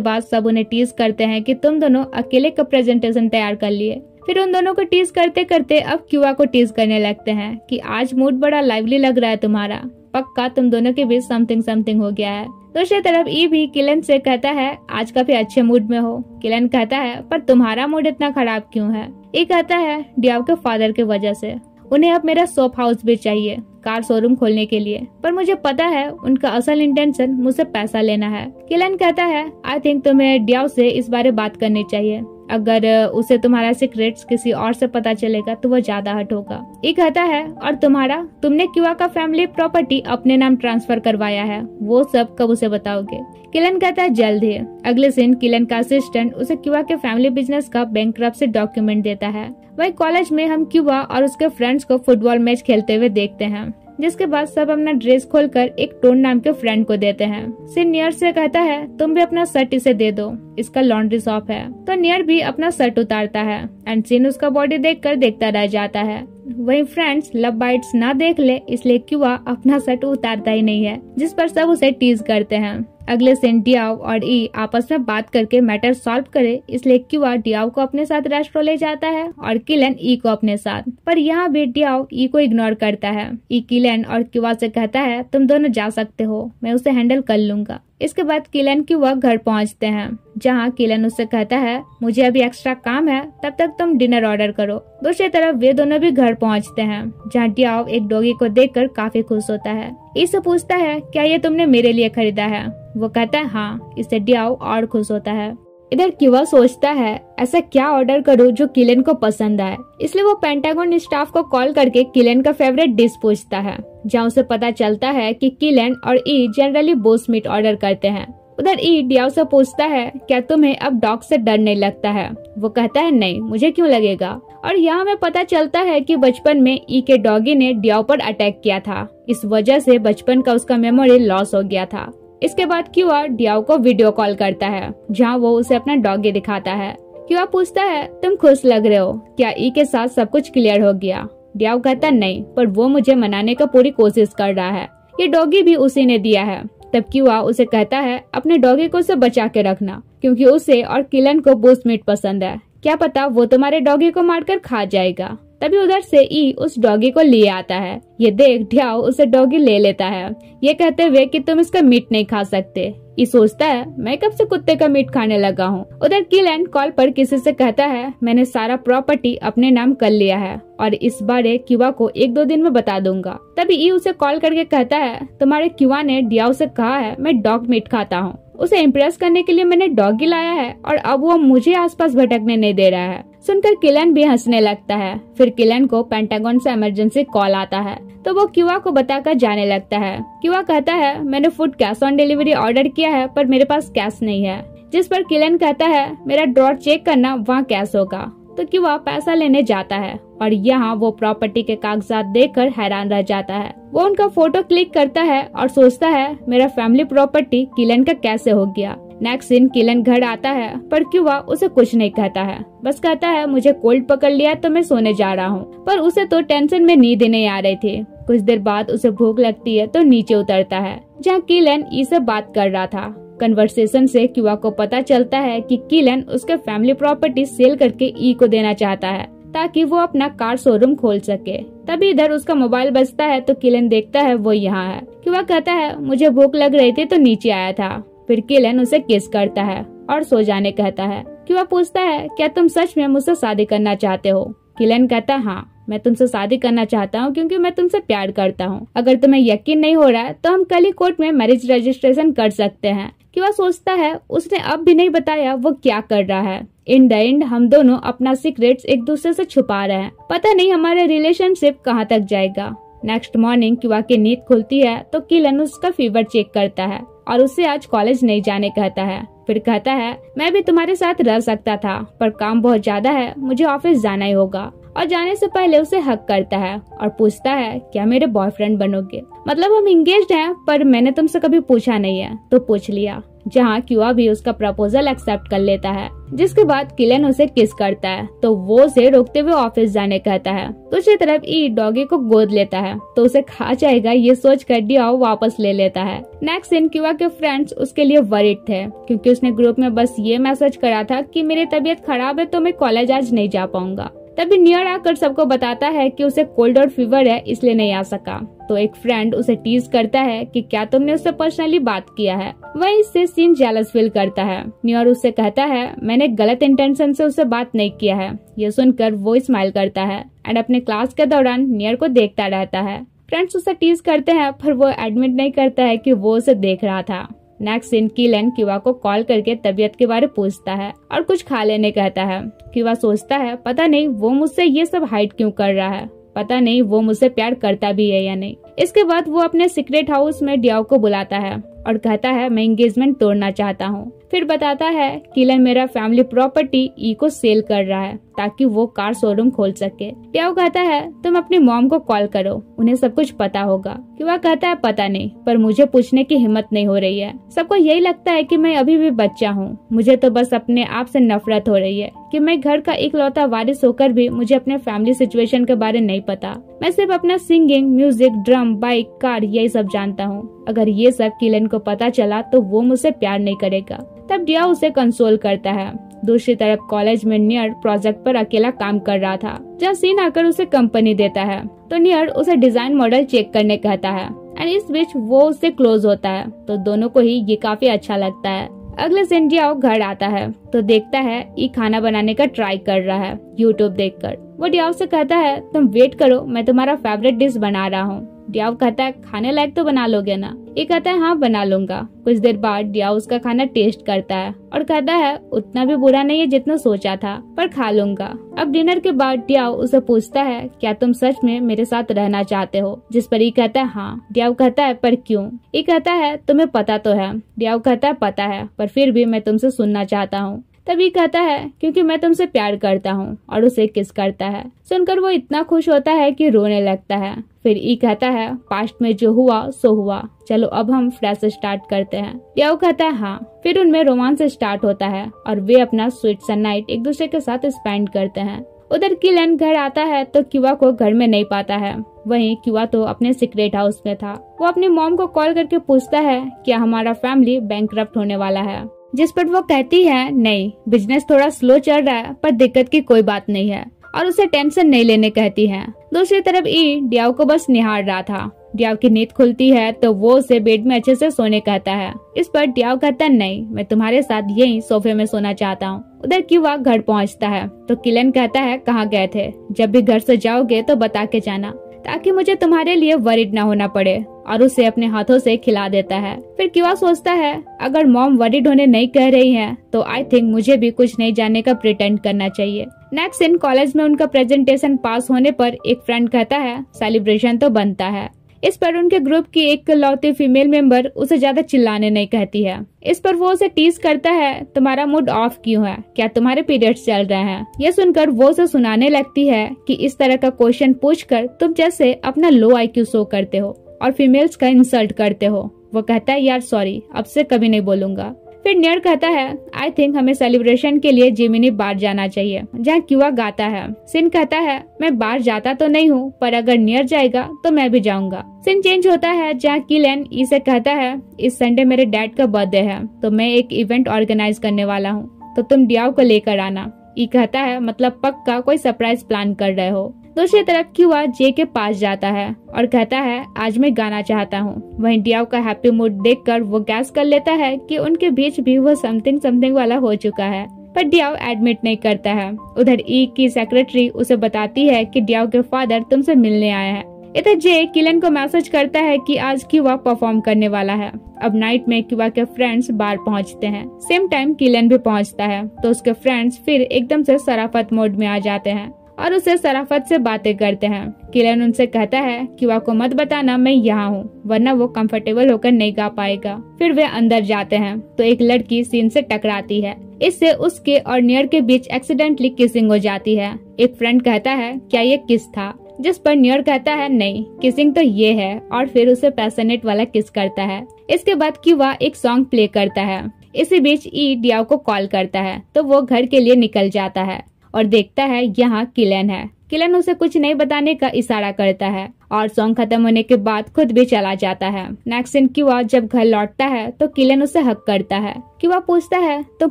[SPEAKER 1] बाद सब उन्हें टीज करते हैं कि तुम दोनों अकेले का प्रेजेंटेशन तैयार कर लिए। फिर उन दोनों को टीज करते करते अब क्यूआ को टीज करने लगते हैं कि आज मूड बड़ा लाइवली लग रहा है तुम्हारा, पक्का तुम दोनों के बीच समथिंग हो गया है। दूसरी तरफ ई भी किलन से कहता है, आज काफी अच्छे मूड में हो। किलन कहता है, पर तुम्हारा मूड इतना खराब क्यों है? ई कहता है, डियाओ के फादर की वजह से। उन्हें अब मेरा शॉप हाउस भी चाहिए कार शोरूम खोलने के लिए, पर मुझे पता है उनका असल इंटेंशन मुझसे पैसा लेना है। किलन कहता है, आई थिंक तुम्हें डियाओ से इस बारे बात करनी चाहिए। अगर उसे तुम्हारा सीक्रेट्स किसी और से पता चलेगा तो वो ज्यादा हर्ट होगा। ये कहता है, और तुमने क्यूआ का फैमिली प्रॉपर्टी अपने नाम ट्रांसफर करवाया है, वो सब कब उसे बताओगे? किलन कहता है, जल्द ही। अगले दिन किलन का असिस्टेंट उसे क्यूआ के फैमिली बिजनेस का बैंकरप्सी डॉक्यूमेंट देता है। वही कॉलेज में हम क्यूआ और उसके फ्रेंड्स को फुटबॉल मैच खेलते हुए देखते हैं, जिसके बाद सब अपना ड्रेस खोलकर एक टोन नाम के फ्रेंड को देते हैं। सिन नियर से कहता है, तुम भी अपना शर्ट इसे दे दो, इसका लॉन्ड्री शॉप है। तो नियर भी अपना शर्ट उतारता है एंड सिन उसका बॉडी देखकर देखता रह जाता है। वही फ्रेंड्स लव बाइट्स ना देख ले इसलिए क्यूआ अपना शर्ट उतारता ही नहीं है, जिस पर सब उसे टीज करते हैं। अगले दिन डियाओ और ई आपस में बात करके मैटर सॉल्व करे, इसलिए क्यूआ डियाओ को अपने साथ रेस्टोरेंट ले जाता है और किलन ई को अपने साथ। पर यहाँ भी डियाओ ई को इग्नोर करता है। ई किलन और क्यूआ से कहता है, तुम दोनों जा सकते हो, मैं उसे हैंडल कर लूंगा। इसके बाद किलन क्यूआ घर पहुँचते हैं, जहाँ किलन उससे कहता है, मुझे अभी एक्स्ट्रा काम है, तब तक तुम डिनर ऑर्डर करो। दूसरी तरफ वे दोनों भी घर पहुँचते हैं, जहाँ डियाओ एक डॉगी को देखकर काफी खुश होता है। इससे पूछता है, क्या ये तुमने मेरे लिए खरीदा है? वो कहता है, हाँ। इससे डियाओ और खुश होता है। इधर क्यूआ सोचता है, ऐसा क्या ऑर्डर करूं जो किलन को पसंद आए, इसलिए वो पेंटागन स्टाफ को कॉल करके किलन का फेवरेट डिश पूछता है, जहाँ उसे पता चलता है कि किलन और ई जनरली बोस मीट ऑर्डर करते हैं। उधर ई डियाओ से पूछता है, क्या तुम्हें अब डॉग से डर नहीं लगता है? वो कहता है, नहीं, मुझे क्यों लगेगा। और यहाँ हमें पता चलता है कि बचपन में ई के डॉगी ने डियाओ पर अटैक किया था, इस वजह से बचपन का उसका मेमोरी लॉस हो गया था। इसके बाद क्यूआ डियाओ को वीडियो कॉल करता है, जहाँ वो उसे अपना डॉगी दिखाता है। क्यूआ पूछता है, तुम खुश लग रहे हो, क्या ई के साथ सब कुछ क्लियर हो गया? डियाओ कहता नहीं, पर वो मुझे मनाने का पूरी कोशिश कर रहा है, ये डॉगी भी उसी ने दिया है। तब क्यूआ उसे कहता है, अपने डॉगी को उसे बचा के रखना, क्योंकि उसे और किलन को बूस्ट मीट पसंद है, क्या पता वो तुम्हारे डॉगी को मारकर खा जाएगा। तभी उधर से ई उस डॉगी को लिए आता है। ये देख डियाओ उसे डॉगी ले लेता है, ये कहते हुए कि तुम इसका मीट नहीं खा सकते। ई सोचता है, मैं कब से कुत्ते का मीट खाने लगा हूँ। उधर किलन कॉल पर किसी से कहता है, मैंने सारा प्रॉपर्टी अपने नाम कर लिया है और इस बारे क्यूआ को 1-2 दिन में बता दूंगा। तभी ई उसे कॉल करके कहता है, तुम्हारे क्यूआ ने डियाओ से कहा है मैं डॉग मीट खाता हूँ, उसे इम्प्रेस करने के लिए मैंने डॉगी लाया है और अब वो मुझे आसपास भटकने नहीं दे रहा है। सुनकर किलन भी हंसने लगता है। फिर किलन को पेंटागन से इमरजेंसी कॉल आता है, तो वो क्यूआ को बताकर जाने लगता है। क्यूआ कहता है, मैंने food cash on delivery order किया है, पर मेरे पास कैश नहीं है। जिस पर किलन कहता है, मेरा ड्रॉर चेक करना, वहाँ कैश होगा। तो क्यूआ पैसा लेने जाता है और यहाँ वो प्रॉपर्टी के कागजात देखकर हैरान रह जाता है। वो उनका फोटो क्लिक करता है और सोचता है, मेरा फैमिली प्रॉपर्टी किलन का कैसे हो गया। नेक्स्ट सीन किलन घर आता है पर क्यूबा उसे कुछ नहीं कहता है, बस कहता है मुझे कोल्ड पकड़ लिया तो मैं सोने जा रहा हूँ। पर उसे तो टेंशन में नींद नहीं आ रही थी। कुछ देर बाद उसे भूख लगती है तो नीचे उतरता है जहाँ किलन ई से बात कर रहा था। कन्वर्सेशन से क्यूबा को पता चलता है कि किलन उसके फैमिली प्रॉपर्टी सेल करके ई को देना चाहता है ताकि वो अपना कार शोरूम खोल सके। तभी इधर उसका मोबाइल बजता है तो किलन देखता है वो यहाँ है। क्यूबा कहता है मुझे भूख लग रही थी तो नीचे आया था। फिर किलन उसे किस करता है और सो जाने कहता है। क्यूबा पूछता है क्या तुम सच में मुझसे शादी करना चाहते हो? किलन कहता है हाँ, मैं तुमसे शादी करना चाहता हूँ क्योंकि मैं तुमसे प्यार करता हूँ। अगर तुम्हें यकीन नहीं हो रहा है तो हम कल ही कोर्ट में मैरिज रजिस्ट्रेशन कर सकते हैं। क्यूबा सोचता है उसने अब भी नहीं बताया वो क्या कर रहा है। इन द एंड हम दोनों अपना सीक्रेट्स एक दूसरे से छुपा रहे हैं। पता नहीं हमारा रिलेशनशिप कहाँ तक जाएगा। नेक्स्ट मॉर्निंग क्यूबा की नींद खुलती है तो किलन उसका फीवर चेक करता है और उससे आज कॉलेज नहीं जाने कहता है। फिर कहता है मैं भी तुम्हारे साथ रह सकता था पर काम बहुत ज्यादा है, मुझे ऑफिस जाना ही होगा। और जाने से पहले उसे हक करता है और पूछता है क्या मेरे बॉयफ्रेंड बनोगे? मतलब हम इंगेज्ड हैं पर मैंने तुमसे कभी पूछा नहीं है तो पूछ लिया। जहाँ क्यूबा भी उसका प्रपोजल एक्सेप्ट कर लेता है। जिसके बाद किलन उसे किस करता है तो वो उसे रोकते हुए ऑफिस जाने कहता है। दूसरी तरफ ई डॉगी को गोद लेता है तो उसे खा जाएगा ये सोच कर डियाओ वापस ले लेता है। नेक्स्ट सीन क्यूबा के फ्रेंड्स उसके लिए वरीड थे क्योंकि उसने ग्रुप में बस ये मैसेज करा था कि मेरी तबीयत खराब है तो मैं कॉलेज आज नहीं जा पाऊंगा। तभी नियर आकर सबको बताता है कि उसे कोल्ड और फीवर है इसलिए नहीं आ सका। तो एक फ्रेंड उसे टीज करता है कि क्या तुमने उससे पर्सनली बात किया है। वह इससे सीन जेलस फील करता है। नियर उससे कहता है मैंने गलत इंटेंशन से उससे बात नहीं किया है। ये सुनकर वो स्माइल करता है एंड अपने क्लास के दौरान नियर को देखता रहता है। फ्रेंड्स उसे टीज करते हैं पर वो एडमिट नहीं करता है कि वो उसे देख रहा था। नेक्स्ट सीन किलन क्यूबा को कॉल करके तबीयत के बारे पूछता है और कुछ खा लेने कहता है। क्यूबा सोचता है पता नहीं वो मुझसे ये सब हाइड क्यों कर रहा है, पता नहीं वो मुझसे प्यार करता भी है या नहीं। इसके बाद वो अपने सीक्रेट हाउस में डियाओ को बुलाता है और कहता है मैं एंगेजमेंट तोड़ना चाहता हूँ। फिर बताता है किलन मेरा फैमिली प्रॉपर्टी ई को सेल कर रहा है ताकि वो कार शोरूम खोल सके। डियाओ कहता है तुम अपनी मॉम को कॉल करो, उन्हें सब कुछ पता होगा। क्यूबा कहता है पता नहीं पर मुझे पूछने की हिम्मत नहीं हो रही है। सबको यही लगता है कि मैं अभी भी बच्चा हूँ। मुझे तो बस अपने आप से नफरत हो रही है कि मैं घर का इकलौता वारिस होकर भी मुझे अपने फैमिली सिचुएशन के बारे नहीं पता। मैं सिर्फ अपना singing, music, drum, bike, car यही सब जानता हूँ। अगर ये सब किलन को पता चला तो वो मुझसे प्यार नहीं करेगा। तब डिया उसे कंसोल करता है। दूसरी तरफ कॉलेज में नियर प्रोजेक्ट पर अकेला काम कर रहा था जहाँ सीन आकर उसे कंपनी देता है तो नियर उसे डिजाइन मॉडल चेक करने कहता है एंड इस बीच वो उससे क्लोज होता है तो दोनों को ही ये काफी अच्छा लगता है। अगले दिन डियाओ घर आता है तो देखता है ये खाना बनाने का ट्राई कर रहा है यूट्यूब देखकर। वो डियाओ से कहता है तुम वेट करो, मैं तुम्हारा फेवरेट डिश बना रहा हूँ। डियाओ कहता है खाने लायक तो बना लोगे ना? ये कहता है हाँ बना लूंगा। कुछ देर बाद डियाओ उसका खाना टेस्ट करता है और कहता है उतना भी बुरा नहीं है जितना सोचा था, पर खा लूंगा। अब डिनर के बाद डियाओ उसे पूछता है क्या तुम सच में मेरे साथ रहना चाहते हो? जिस पर ये कहता है हाँ। डियाओ कहता है पर क्यों? ये कहता है तुम्हें पता तो है। डियाओ कहता है पता है पर फिर भी मैं तुमसे सुनना चाहता हूँ। तभी कहता है क्योंकि मैं तुमसे प्यार करता हूँ और उसे किस करता है। सुनकर वो इतना खुश होता है कि रोने लगता है। फिर ई कहता है पास्ट में जो हुआ सो हुआ, चलो अब हम फ्रेश स्टार्ट करते हैं। डियाओ कहता है हाँ। फिर उनमें रोमांस स्टार्ट होता है और वे अपना स्वीट सन नाइट एक दूसरे के साथ स्पेंड करते हैं। उधर किलन घर आता है तो क्यूबा को घर में नहीं पाता है। वहीं क्यूबा तो अपने सीक्रेट हाउस में था। वो अपनी मॉम को कॉल करके पूछता है क्या हमारा फैमिली बैंकरप्ट होने वाला है, जिस पर वो कहती है नहीं, बिजनेस थोड़ा स्लो चल रहा है पर दिक्कत की कोई बात नहीं है और उसे टेंशन नहीं लेने कहती है। दूसरी तरफ ई डियाओ को बस निहार रहा था। डियाओ की नींद खुलती है तो वो उसे बेड में अच्छे से सोने कहता है। इस पर डियाओ कहता है नहीं, मैं तुम्हारे साथ यही सोफे में सोना चाहता हूँ। उधर क्यूबा घर पहुँचता है तो किलन कहता है कहाँ गए थे? जब भी घर से जाओगे तो बता के जाना ताकि मुझे तुम्हारे लिए वरीड न होना पड़े, और उसे अपने हाथों से खिला देता है। फिर क्यूबा सोचता है अगर मॉम वरीड होने नहीं कह रही हैं तो आई थिंक मुझे भी कुछ नहीं जानने का प्रिटेंड करना चाहिए। नेक्स्ट इन कॉलेज में उनका प्रेजेंटेशन पास होने पर एक फ्रेंड कहता है सेलिब्रेशन तो बनता है। इस पर उनके ग्रुप की एक लौती फीमेल मेंबर उसे ज्यादा चिल्लाने नहीं कहती है। इस पर वो उसे टीज करता है तुम्हारा मूड ऑफ क्यों है, क्या तुम्हारे पीरियड्स चल रहे हैं? यह सुनकर वो उसे सुनाने लगती है कि इस तरह का क्वेश्चन पूछकर तुम जैसे अपना लो IQ शो करते हो और फीमेल्स का इंसल्ट करते हो। वो कहता है यार सॉरी, अब से कभी नहीं बोलूंगा। फिर नियर कहता है आई थिंक हमें सेलिब्रेशन के लिए जिमिनी बार जाना चाहिए, जहाँ क्यूआ गाता है। सिन कहता है मैं बार जाता तो नहीं हूँ, पर अगर नियर जाएगा तो मैं भी जाऊंगा। सिन चेंज होता है जहाँ किलन ई से कहता है इस संडे मेरे डैड का बर्थडे है, तो मैं एक इवेंट ऑर्गेनाइज करने वाला हूँ, तो तुम डियाओ को लेकर आना। ई कहता है मतलब पक्का कोई सरप्राइज प्लान कर रहे हो। दूसरी तरफ क्यूआ जे के पास जाता है और कहता है आज मैं गाना चाहता हूँ। वहीं डियाओ का हैप्पी मूड देखकर वो गैस कर लेता है कि उनके बीच भी वो समथिंग वाला हो चुका है, पर डियाओ एडमिट नहीं करता है। उधर ई की सेक्रेटरी उसे बताती है कि डियाओ के फादर तुमसे मिलने आए हैं। इधर जे किलन को मैसेज करता है कि आज क्यूआ परफॉर्म करने वाला है। अब नाइट में क्यूआ के फ्रेंड्स बार पहुंचते हैं। सेम टाइम किलन भी पहुंचता है, तो उसके फ्रेंड्स फिर एकदम से शराफत मोड में आ जाते हैं और उसे शराफत से बातें करते हैं। किलन उनसे कहता है क्यूआ को मत बताना मैं यहाँ हूँ, वरना वो कंफर्टेबल होकर नहीं गा पाएगा। फिर वे अंदर जाते हैं तो एक लड़की सीन से टकराती है। इससे उसके और नियर के बीच एक्सीडेंटली किसिंग हो जाती है। एक फ्रेंड कहता है क्या ये किस था, जिस पर नियर कहता है नहीं किसिंग तो ये है, और फिर उसे पैशनेट वाला किस करता है। इसके बाद क्यूआ एक सॉन्ग प्ले करता है। इसी बीच ई डियाओ को कॉल करता है, तो वो घर के लिए निकल जाता है और देखता है यहाँ किलन है। किलन उसे कुछ नहीं बताने का इशारा करता है और सॉन्ग खत्म होने के बाद खुद भी चला जाता है। नेक्स्ट सीन क्यूआ जब घर लौटता है तो किलन उसे हक करता है। क्यूआ पूछता है तुम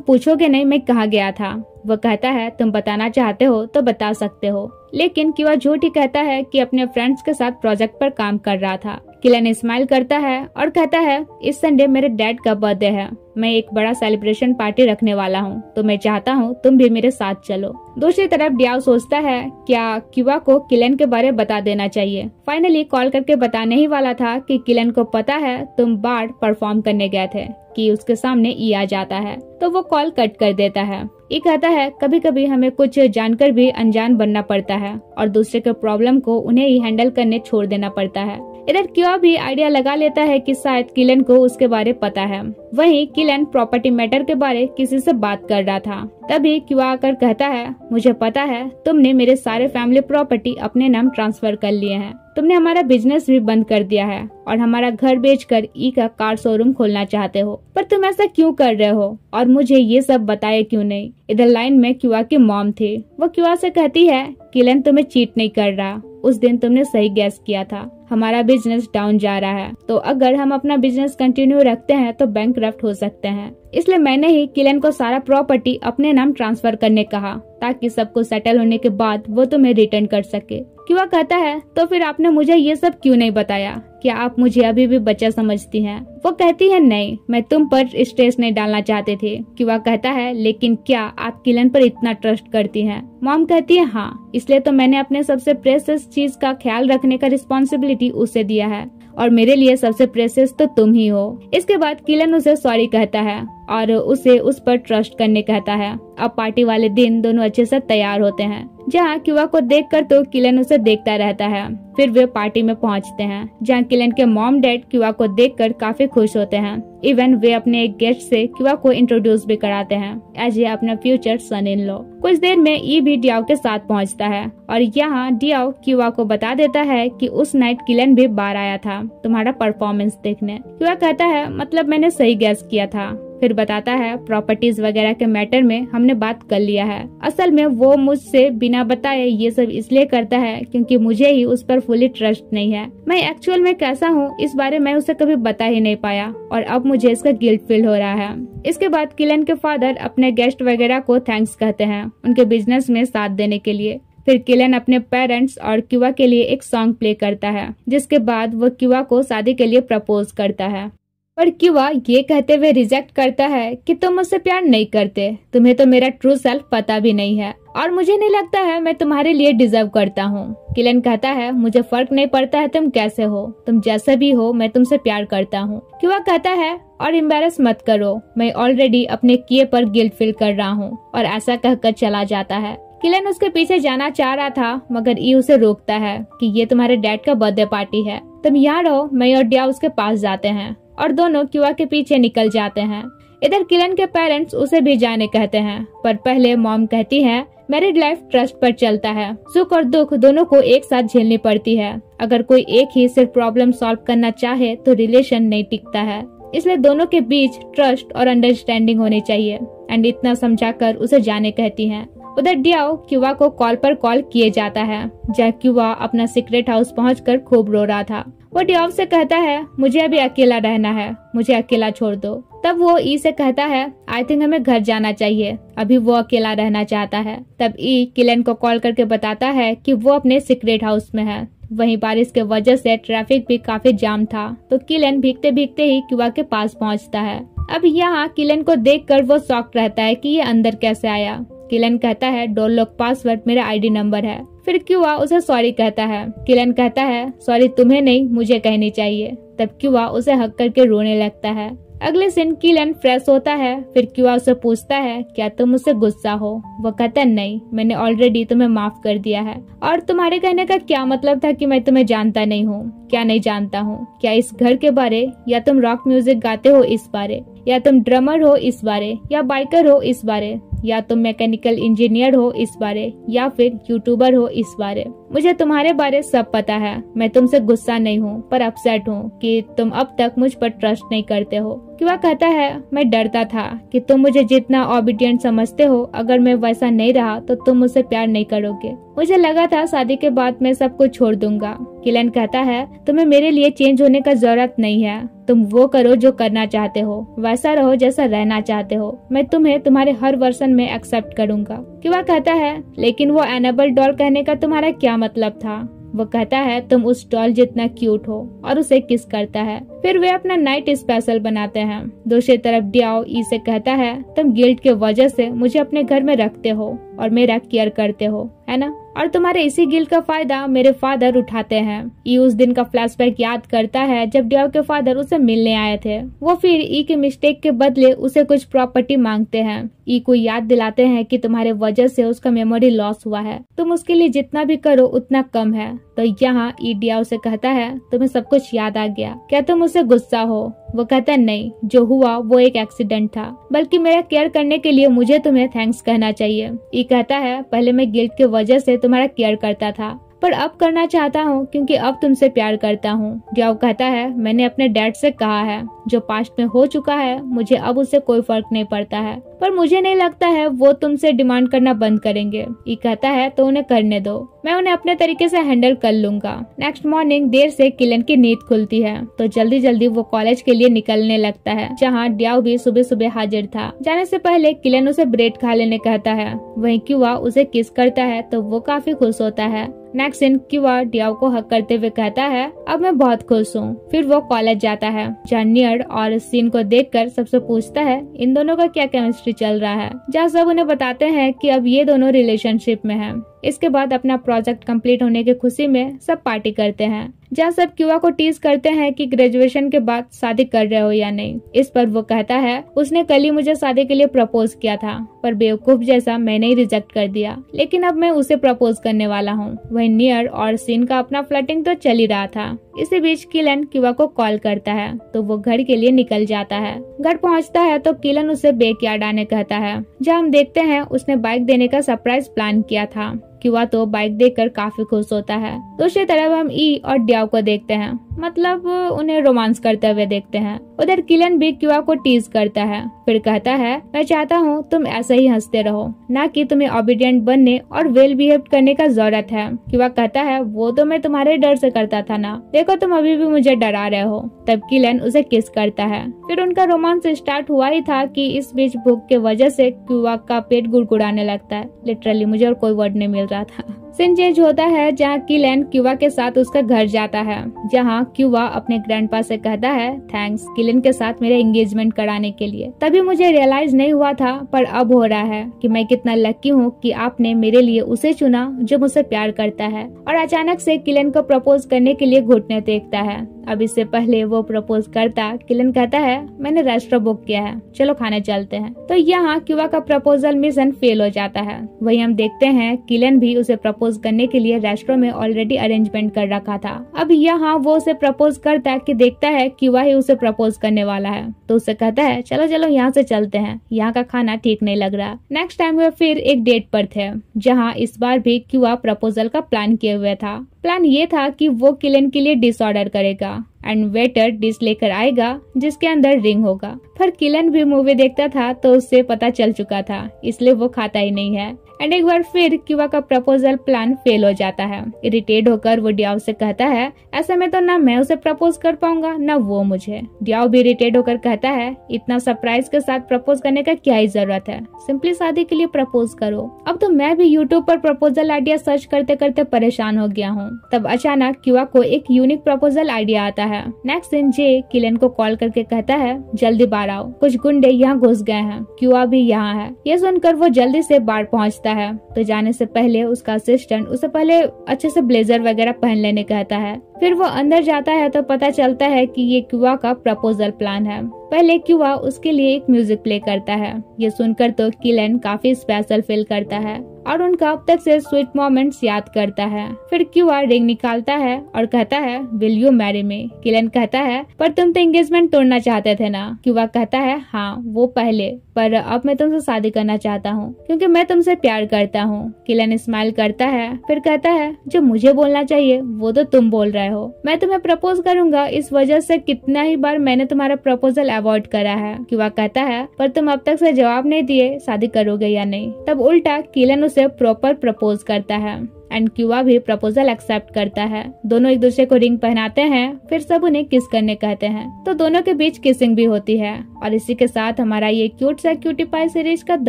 [SPEAKER 1] पूछोगे नहीं मैं कहाँ गया था। वो कहता है तुम बताना चाहते हो तो बता सकते हो, लेकिन क्यूआ झूठ ही कहता है कि अपने फ्रेंड्स के साथ प्रोजेक्ट पर काम कर रहा था। किलन स्माइल करता है और कहता है इस संडे मेरे डैड का बर्थडे है, मैं एक बड़ा सेलिब्रेशन पार्टी रखने वाला हूँ, तो मैं चाहता हूँ तुम भी मेरे साथ चलो। दूसरी तरफ डियाओ सोचता है क्या क्यूआ को किलन के बारे में बता देना चाहिए। फाइनली कॉल करके बताने ही वाला था कि किलन को पता है तुम बार परफॉर्म करने गए थे, कि उसके सामने ई आ जाता है, तो वो कॉल कट कर देता है। ई कहता है कभी कभी हमें कुछ जानकर भी अनजान बनना पड़ता है और दूसरे के प्रॉब्लम को उन्हें ही हैंडल करने छोड़ देना पड़ता है। इधर क्यूआ भी आइडिया लगा लेता है कि शायद किलन को उसके बारे पता है। वहीं किलन प्रॉपर्टी मैटर के बारे किसी से बात कर रहा था। तभी क्यूआ आकर कहता है मुझे पता है तुमने मेरे सारे फैमिली प्रॉपर्टी अपने नाम ट्रांसफर कर लिए हैं, तुमने हमारा बिजनेस भी बंद कर दिया है और हमारा घर बेचकर ई का कार शोरूम खोलना चाहते हो, पर तुम ऐसा क्यों कर रहे हो और मुझे ये सब बताए क्यों नहीं। इधर लाइन में क्यूआ की मॉम थी। वो क्यूआ से कहती है किलन तुम्हें चीट नहीं कर रहा, उस दिन तुमने सही गैस किया था, हमारा बिजनेस डाउन जा रहा है, तो अगर हम अपना बिजनेस कंटिन्यू रखते हैं तो बैंकरप्ट हो सकते हैं, इसलिए मैंने ही किलन को सारा प्रॉपर्टी अपने नाम ट्रांसफर करने कहा, ताकि सब कुछ सेटल होने के बाद वो तुम्हें रिटर्न कर सके। क्यूआ कहता है तो फिर आपने मुझे ये सब क्यों नहीं बताया, क्या आप मुझे अभी भी बच्चा समझती हैं? वो कहती है नहीं, मैं तुम पर स्ट्रेस नहीं डालना चाहते थे। क्यूआ कहता है लेकिन क्या आप किलन पर इतना ट्रस्ट करती हैं? मॉम कहती है हाँ, इसलिए तो मैंने अपने सबसे प्रेशियस चीज का ख्याल रखने का रिस्पॉन्सिबिलिटी उसे दिया है और मेरे लिए सबसे प्रेशियस तो तुम ही हो। इसके बाद किलन उसे सॉरी कहता है और उसे उस पर ट्रस्ट करने कहता है। अब पार्टी वाले दिन दोनों अच्छे से तैयार होते हैं, जहाँ क्यूआ को देखकर तो किलन उसे देखता रहता है। फिर वे पार्टी में पहुँचते हैं, जहाँ किलन के मॉम डैड क्यूआ को देखकर काफी खुश होते हैं। इवन वे अपने एक गेस्ट से क्यूआ को इंट्रोड्यूस भी कराते हैं एज ये अपना फ्यूचर सन इन लॉ। कुछ देर में ई भी डियाओ के साथ पहुँचता है और यहाँ डियाओ क्यूआ को बता देता है कि उस नाइट किलन भी बाहर आया था तुम्हारा परफॉर्मेंस देखने। क्यूआ कहता है मतलब मैंने सही गैस किया था। फिर बताता है प्रॉपर्टीज वगैरह के मैटर में हमने बात कर लिया है। असल में वो मुझसे बिना बताए ये सब इसलिए करता है क्योंकि मुझे ही उस पर फुली ट्रस्ट नहीं है। मैं एक्चुअल में कैसा हूँ इस बारे में उसे कभी बता ही नहीं पाया और अब मुझे इसका गिल्ट फील हो रहा है। इसके बाद किलन के फादर अपने गेस्ट वगैरह को थैंक्स कहते हैं उनके बिजनेस में साथ देने के लिए। फिर किलन अपने पेरेंट्स और क्यूआ के लिए एक सॉन्ग प्ले करता है, जिसके बाद वो क्यूआ को शादी के लिए प्रपोज करता है। पर क्यूआ ये कहते हुए रिजेक्ट करता है कि तुम मुझसे प्यार नहीं करते, तुम्हें तो मेरा ट्रू सेल्फ पता भी नहीं है और मुझे नहीं लगता है मैं तुम्हारे लिए डिजर्व करता हूँ। किलन कहता है मुझे फर्क नहीं पड़ता है तुम कैसे हो, तुम जैसे भी हो मैं तुमसे प्यार करता हूँ। क्यूआ कहता है और एम्बैरस मत करो, मैं ऑलरेडी अपने किए पर गिल्ट फील कर रहा हूँ, और ऐसा कहकर चला जाता है। किलन उसके पीछे जाना चाह रहा था मगर ई उसे रोकता है कि ये तुम्हारे डैड का बर्थडे पार्टी है, तुम यहाँ रहो। मैं और डिया उसके पास जाते हैं और दोनों क्यूआ के पीछे निकल जाते हैं। इधर किलन के पेरेंट्स उसे भी जाने कहते हैं, पर पहले मॉम कहती है मैरिड लाइफ ट्रस्ट पर चलता है, सुख और दुख दोनों को एक साथ झेलनी पड़ती है। अगर कोई एक ही सिर्फ प्रॉब्लम सॉल्व करना चाहे तो रिलेशन नहीं टिकता है। इसलिए दोनों के बीच ट्रस्ट और अंडरस्टैंडिंग होनी चाहिए। एंड इतना समझाकर उसे जाने कहती हैं। उधर डियाओ क्यूबा को कॉल पर कॉल किए जाता है, जहाँ क्यूबा अपना सीक्रेट हाउस पहुंचकर खूब रो रहा था। वो डियाओ से कहता है मुझे अभी अकेला रहना है, मुझे अकेला छोड़ दो। तब वो ई से कहता है आई थिंक हमें घर जाना चाहिए, अभी वो अकेला रहना चाहता है। तब ई किलन को कॉल करके बताता है कि वो अपने सीक्रेट हाउस में है। वहीं बारिश के वजह से ट्रैफिक भी काफी जाम था, तो किलन भीगते भीगते ही क्यूबा के पास पहुंचता है। अब यहाँ किलन को देखकर वो शॉक रहता है कि ये अंदर कैसे आया। किलन कहता है डोर लॉक पासवर्ड मेरा आईडी नंबर है। फिर क्यूबा उसे सॉरी कहता है। किलन कहता है सॉरी तुम्हें नहीं, मुझे कहनी चाहिए। तब क्यूबा उसे हक करके रोने लगता है। अगले दिन किलन फ्रेश होता है। फिर क्यूबा उसे पूछता है क्या तुम मुझसे गुस्सा हो? वो कहता है नहीं, मैंने ऑलरेडी तुम्हें माफ कर दिया है। और तुम्हारे कहने का क्या मतलब था कि मैं तुम्हें जानता नहीं हूँ? क्या नहीं जानता हूँ? क्या इस घर के बारे, या तुम रॉक म्यूजिक गाते हो इस बारे, या तुम ड्रमर हो इस बारे, या बाइकर हो इस बारे, या तुम मैकेनिकल इंजीनियर हो इस बारे, या फिर यूट्यूबर हो इस बारे? मुझे तुम्हारे बारे सब पता है। मैं तुमसे गुस्सा नहीं हूँ, पर अपसेट हूँ कि तुम अब तक मुझ पर ट्रस्ट नहीं करते हो। क्यूबा कहता है मैं डरता था कि तुम मुझे जितना ओबीडिएंट समझते हो, अगर मैं वैसा नहीं रहा तो तुम मुझसे प्यार नहीं करोगे। मुझे लगा था शादी के बाद मैं सब कुछ छोड़ दूंगा। किलन कहता है तुम्हें मेरे लिए चेंज होने का जरूरत नहीं है। तुम वो करो जो करना चाहते हो, वैसा रहो जैसा रहना चाहते हो। मैं तुम्हें तुम्हारे हर वर्जन में एक्सेप्ट करूंगा। क्यूबा कहता है लेकिन वो एनाबेल डॉल कहने का तुम्हारा क्या मतलब था? वो कहता है तुम उस डॉल जितना क्यूट हो, और उसे किस करता है। फिर वे अपना नाइट स्पेशल बनाते हैं। दूसरी तरफ डियाओ ई से कहता है तुम गिल्ट के वजह से मुझे अपने घर में रखते हो और मेरा केयर करते हो, है ना? और तुम्हारे इसी गिल्ट का फायदा मेरे फादर उठाते हैं। ई उस दिन का फ्लैशबैक याद करता है जब डियाओ के फादर उसे मिलने आए थे। वो फिर ई के मिस्टेक के बदले उसे कुछ प्रॉपर्टी मांगते हैं। ई को याद दिलाते हैं कि तुम्हारे वजह से उसका मेमोरी लॉस हुआ है, तुम उसके लिए जितना भी करो उतना कम है। तो यहाँ ई डियाओ से कहता है तुम्हें सब कुछ याद आ गया, क्या तुम मुझसे गुस्सा हो? वो कहता नहीं, जो हुआ वो एक एक्सीडेंट था, बल्कि मेरा केयर करने के लिए मुझे तुम्हें थैंक्स कहना चाहिए। ई कहता है पहले मैं गिल्ट की वजह से तुम्हारा केयर करता था, पर अब करना चाहता हूँ क्योंकि अब तुमसे प्यार करता हूँ। डियाओ कहता है मैंने अपने डैड से कहा है जो पास्ट में हो चुका है मुझे अब उससे कोई फर्क नहीं पड़ता है, पर मुझे नहीं लगता है वो तुमसे डिमांड करना बंद करेंगे। ई कहता है तो उन्हें करने दो, मैं उन्हें अपने तरीके से हैंडल कर लूंगा। नेक्स्ट मॉर्निंग देर से किलन की नींद खुलती है, तो जल्दी जल्दी वो कॉलेज के लिए निकलने लगता है, जहाँ डियाओ भी सुबह सुबह हाजिर था। जाने से पहले किलन उसे ब्रेड खा लेने कहता है। वहीं क्यूबा उसे किस करता है तो वो काफी खुश होता है। नेक्स्ट दिन क्यूबा डियाओ को हक करते हुए कहता है अब मैं बहुत खुश हूँ। फिर वो कॉलेज जाता है, जहाँ नियर और सीन को देखकर सबसे पूछता है इन दोनों का क्या केमिस्ट्री चल रहा है, जहाँ सब उन्हें बताते हैं कि अब ये दोनों रिलेशनशिप में हैं। इसके बाद अपना प्रोजेक्ट कंप्लीट होने की खुशी में सब पार्टी करते हैं, जहाँ सब क्यूबा को टीज करते हैं कि ग्रेजुएशन के बाद शादी कर रहे हो या नहीं। इस पर वो कहता है उसने कल ही मुझे शादी के लिए प्रपोज किया था, पर बेवकूफ जैसा मैंने ही रिजेक्ट कर दिया, लेकिन अब मैं उसे प्रपोज करने वाला हूँ। वहीं नियर और सीन का अपना फ्लर्टिंग तो चल ही रहा था। इसी बीच किलन क्यूबा को कॉल करता है, तो वो घर के लिए निकल जाता है। घर पहुँचता है तो किलन उसे बैकयार्ड आने कहता है, जहाँ हम देखते हैं उसने बाइक देने का सरप्राइज प्लान किया था। क्यूबा तो बाइक देखकर काफी खुश होता है। दूसरी तरफ हम ई और डियाओ को देखते हैं, मतलब उन्हें रोमांस करते हुए देखते हैं। उधर किलन भी क्यूबा को टीज करता है, फिर कहता है मैं चाहता हूँ तुम ऐसे ही हंसते रहो, ना कि तुम्हें ओबीडिएंट बनने और वेल बिहेव करने का जरूरत है। क्यूबा कहता है वो तो मैं तुम्हारे डर से करता था ना, देखो तुम अभी भी मुझे डरा रहे हो। तब किलन उसे किस करता है। फिर उनका रोमांस स्टार्ट हुआ ही था कि इस बीच भूख के वजह से क्यूबा का पेट गुड़गुड़ाने लगता है। लिटरली मुझे और कोई वर्ड नहीं मिल रहा था। सीन चेंज होता है जहाँ किलन क्यूबा के साथ उसका घर जाता है, जहाँ क्यूबा अपने ग्रैंडपा से कहता है थैंक्स किलन के साथ मेरे एंगेजमेंट कराने के लिए। तभी मुझे रियलाइज नहीं हुआ था, पर अब हो रहा है कि मैं कितना लकी हूँ कि आपने मेरे लिए उसे चुना जो मुझसे प्यार करता है। और अचानक से किलन को प्रपोज करने के लिए घुटने टेकता है। अब इससे पहले वो प्रपोज करता, किलन कहता है मैंने रेस्टोरेंट बुक किया है, चलो खाने चलते हैं। तो यहाँ क्यूबा का प्रपोजल मिशन फेल हो जाता है। वही हम देखते हैं किलन भी उसे प्रपोज करने के लिए रेस्टोरेंट में ऑलरेडी अरेंजमेंट कर रखा था। अब यहाँ वो उसे प्रपोज करता कि देखता है क्यूबा ही उसे प्रपोज करने वाला है, तो उसे कहता है चलो चलो यहाँ से चलते हैं, यहाँ का खाना ठीक नहीं लग रहा। नेक्स्ट टाइम वे फिर एक डेट पर थे, जहाँ इस बार भी क्यूबा प्रपोजल का प्लान किए हुए था। प्लान ये था कि वो किलन के लिए डिश ऑर्डर करेगा। एंड वेटर डिश लेकर आएगा जिसके अंदर रिंग होगा। पर किलन भी मूवी देखता था तो उससे पता चल चुका था, इसलिए वो खाता ही नहीं है। एंड एक बार फिर क्यूबा का प्रपोजल प्लान फेल हो जाता है। इरिटेट होकर वो डियाओ से कहता है ऐसे में तो ना मैं उसे प्रपोज कर पाऊंगा ना वो मुझे। डियाओ भी इरिटेट होकर कहता है इतना सरप्राइज के साथ प्रपोज करने का क्या ही जरूरत है, सिंपली शादी के लिए प्रपोज करो। अब तो मैं भी यूट्यूब पर प्रपोजल आइडिया सर्च करते करते परेशान हो गया हूँ। तब अचानक क्यूबा को एक यूनिक प्रपोजल आइडिया आता है। नेक्स्ट दिन जे किलन को कॉल करके कहता है जल्दी बाहर आओ, कुछ गुंडे यहाँ घुस गए हैं, क्यूबा भी यहाँ है। ये सुनकर वो जल्दी से बाहर पहुँचता है। तो जाने से पहले उसका असिस्टेंट उसे पहले अच्छे से ब्लेजर वगैरह पहन लेने कहता है। फिर वो अंदर जाता है तो पता चलता है कि ये क्यूबा का प्रपोजल प्लान है। पहले क्यूबा उसके लिए एक म्यूजिक प्ले करता है। ये सुनकर तो किलन काफी स्पेशल फील करता है और उनका अब तक से स्वीट मोमेंट्स याद करता है। फिर क्यूबा रिंग निकालता है और कहता है will you marry me. Kiln कहता है पर तुम तो एंगेजमेंट तोड़ना चाहते थे ना। क्यूबा कहता है हाँ वो पहले, पर अब मैं तुमसे शादी करना चाहता हूँ क्योंकि मैं तुमसे प्यार करता हूँ। किलन स्माइल करता है, फिर कहता है जो मुझे बोलना चाहिए वो तो तुम बोल रहे हो। मैं तुम्हें प्रपोज करूंगा, इस वजह से कितना ही बार मैंने तुम्हारा प्रपोजल अवॉइड करा है। क्यूबा कहता है पर तुम अब तक से जवाब नहीं दिए, शादी करोगे या नहीं। तब उल्टा किलन उसे प्रॉपर प्रपोज करता है एंड क्यूबा भी प्रपोजल एक्सेप्ट करता है। दोनों एक दूसरे को रिंग पहनाते हैं, फिर सब उन्हें किस करने कहते हैं। तो दोनों के बीच किसिंग भी होती है और इसी के साथ हमारा ये क्यूट सा क्यूटी पाई सीरीज का द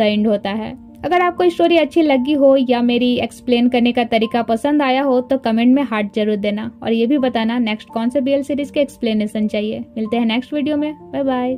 [SPEAKER 1] एंड होता है। अगर आपको स्टोरी अच्छी लगी हो या मेरी एक्सप्लेन करने का तरीका पसंद आया हो तो कमेंट में हार्ट जरूर देना और ये भी बताना नेक्स्ट कौन से BL सीरीज के एक्सप्लेनेशन चाहिए। मिलते हैं नेक्स्ट वीडियो में, बाय बाय।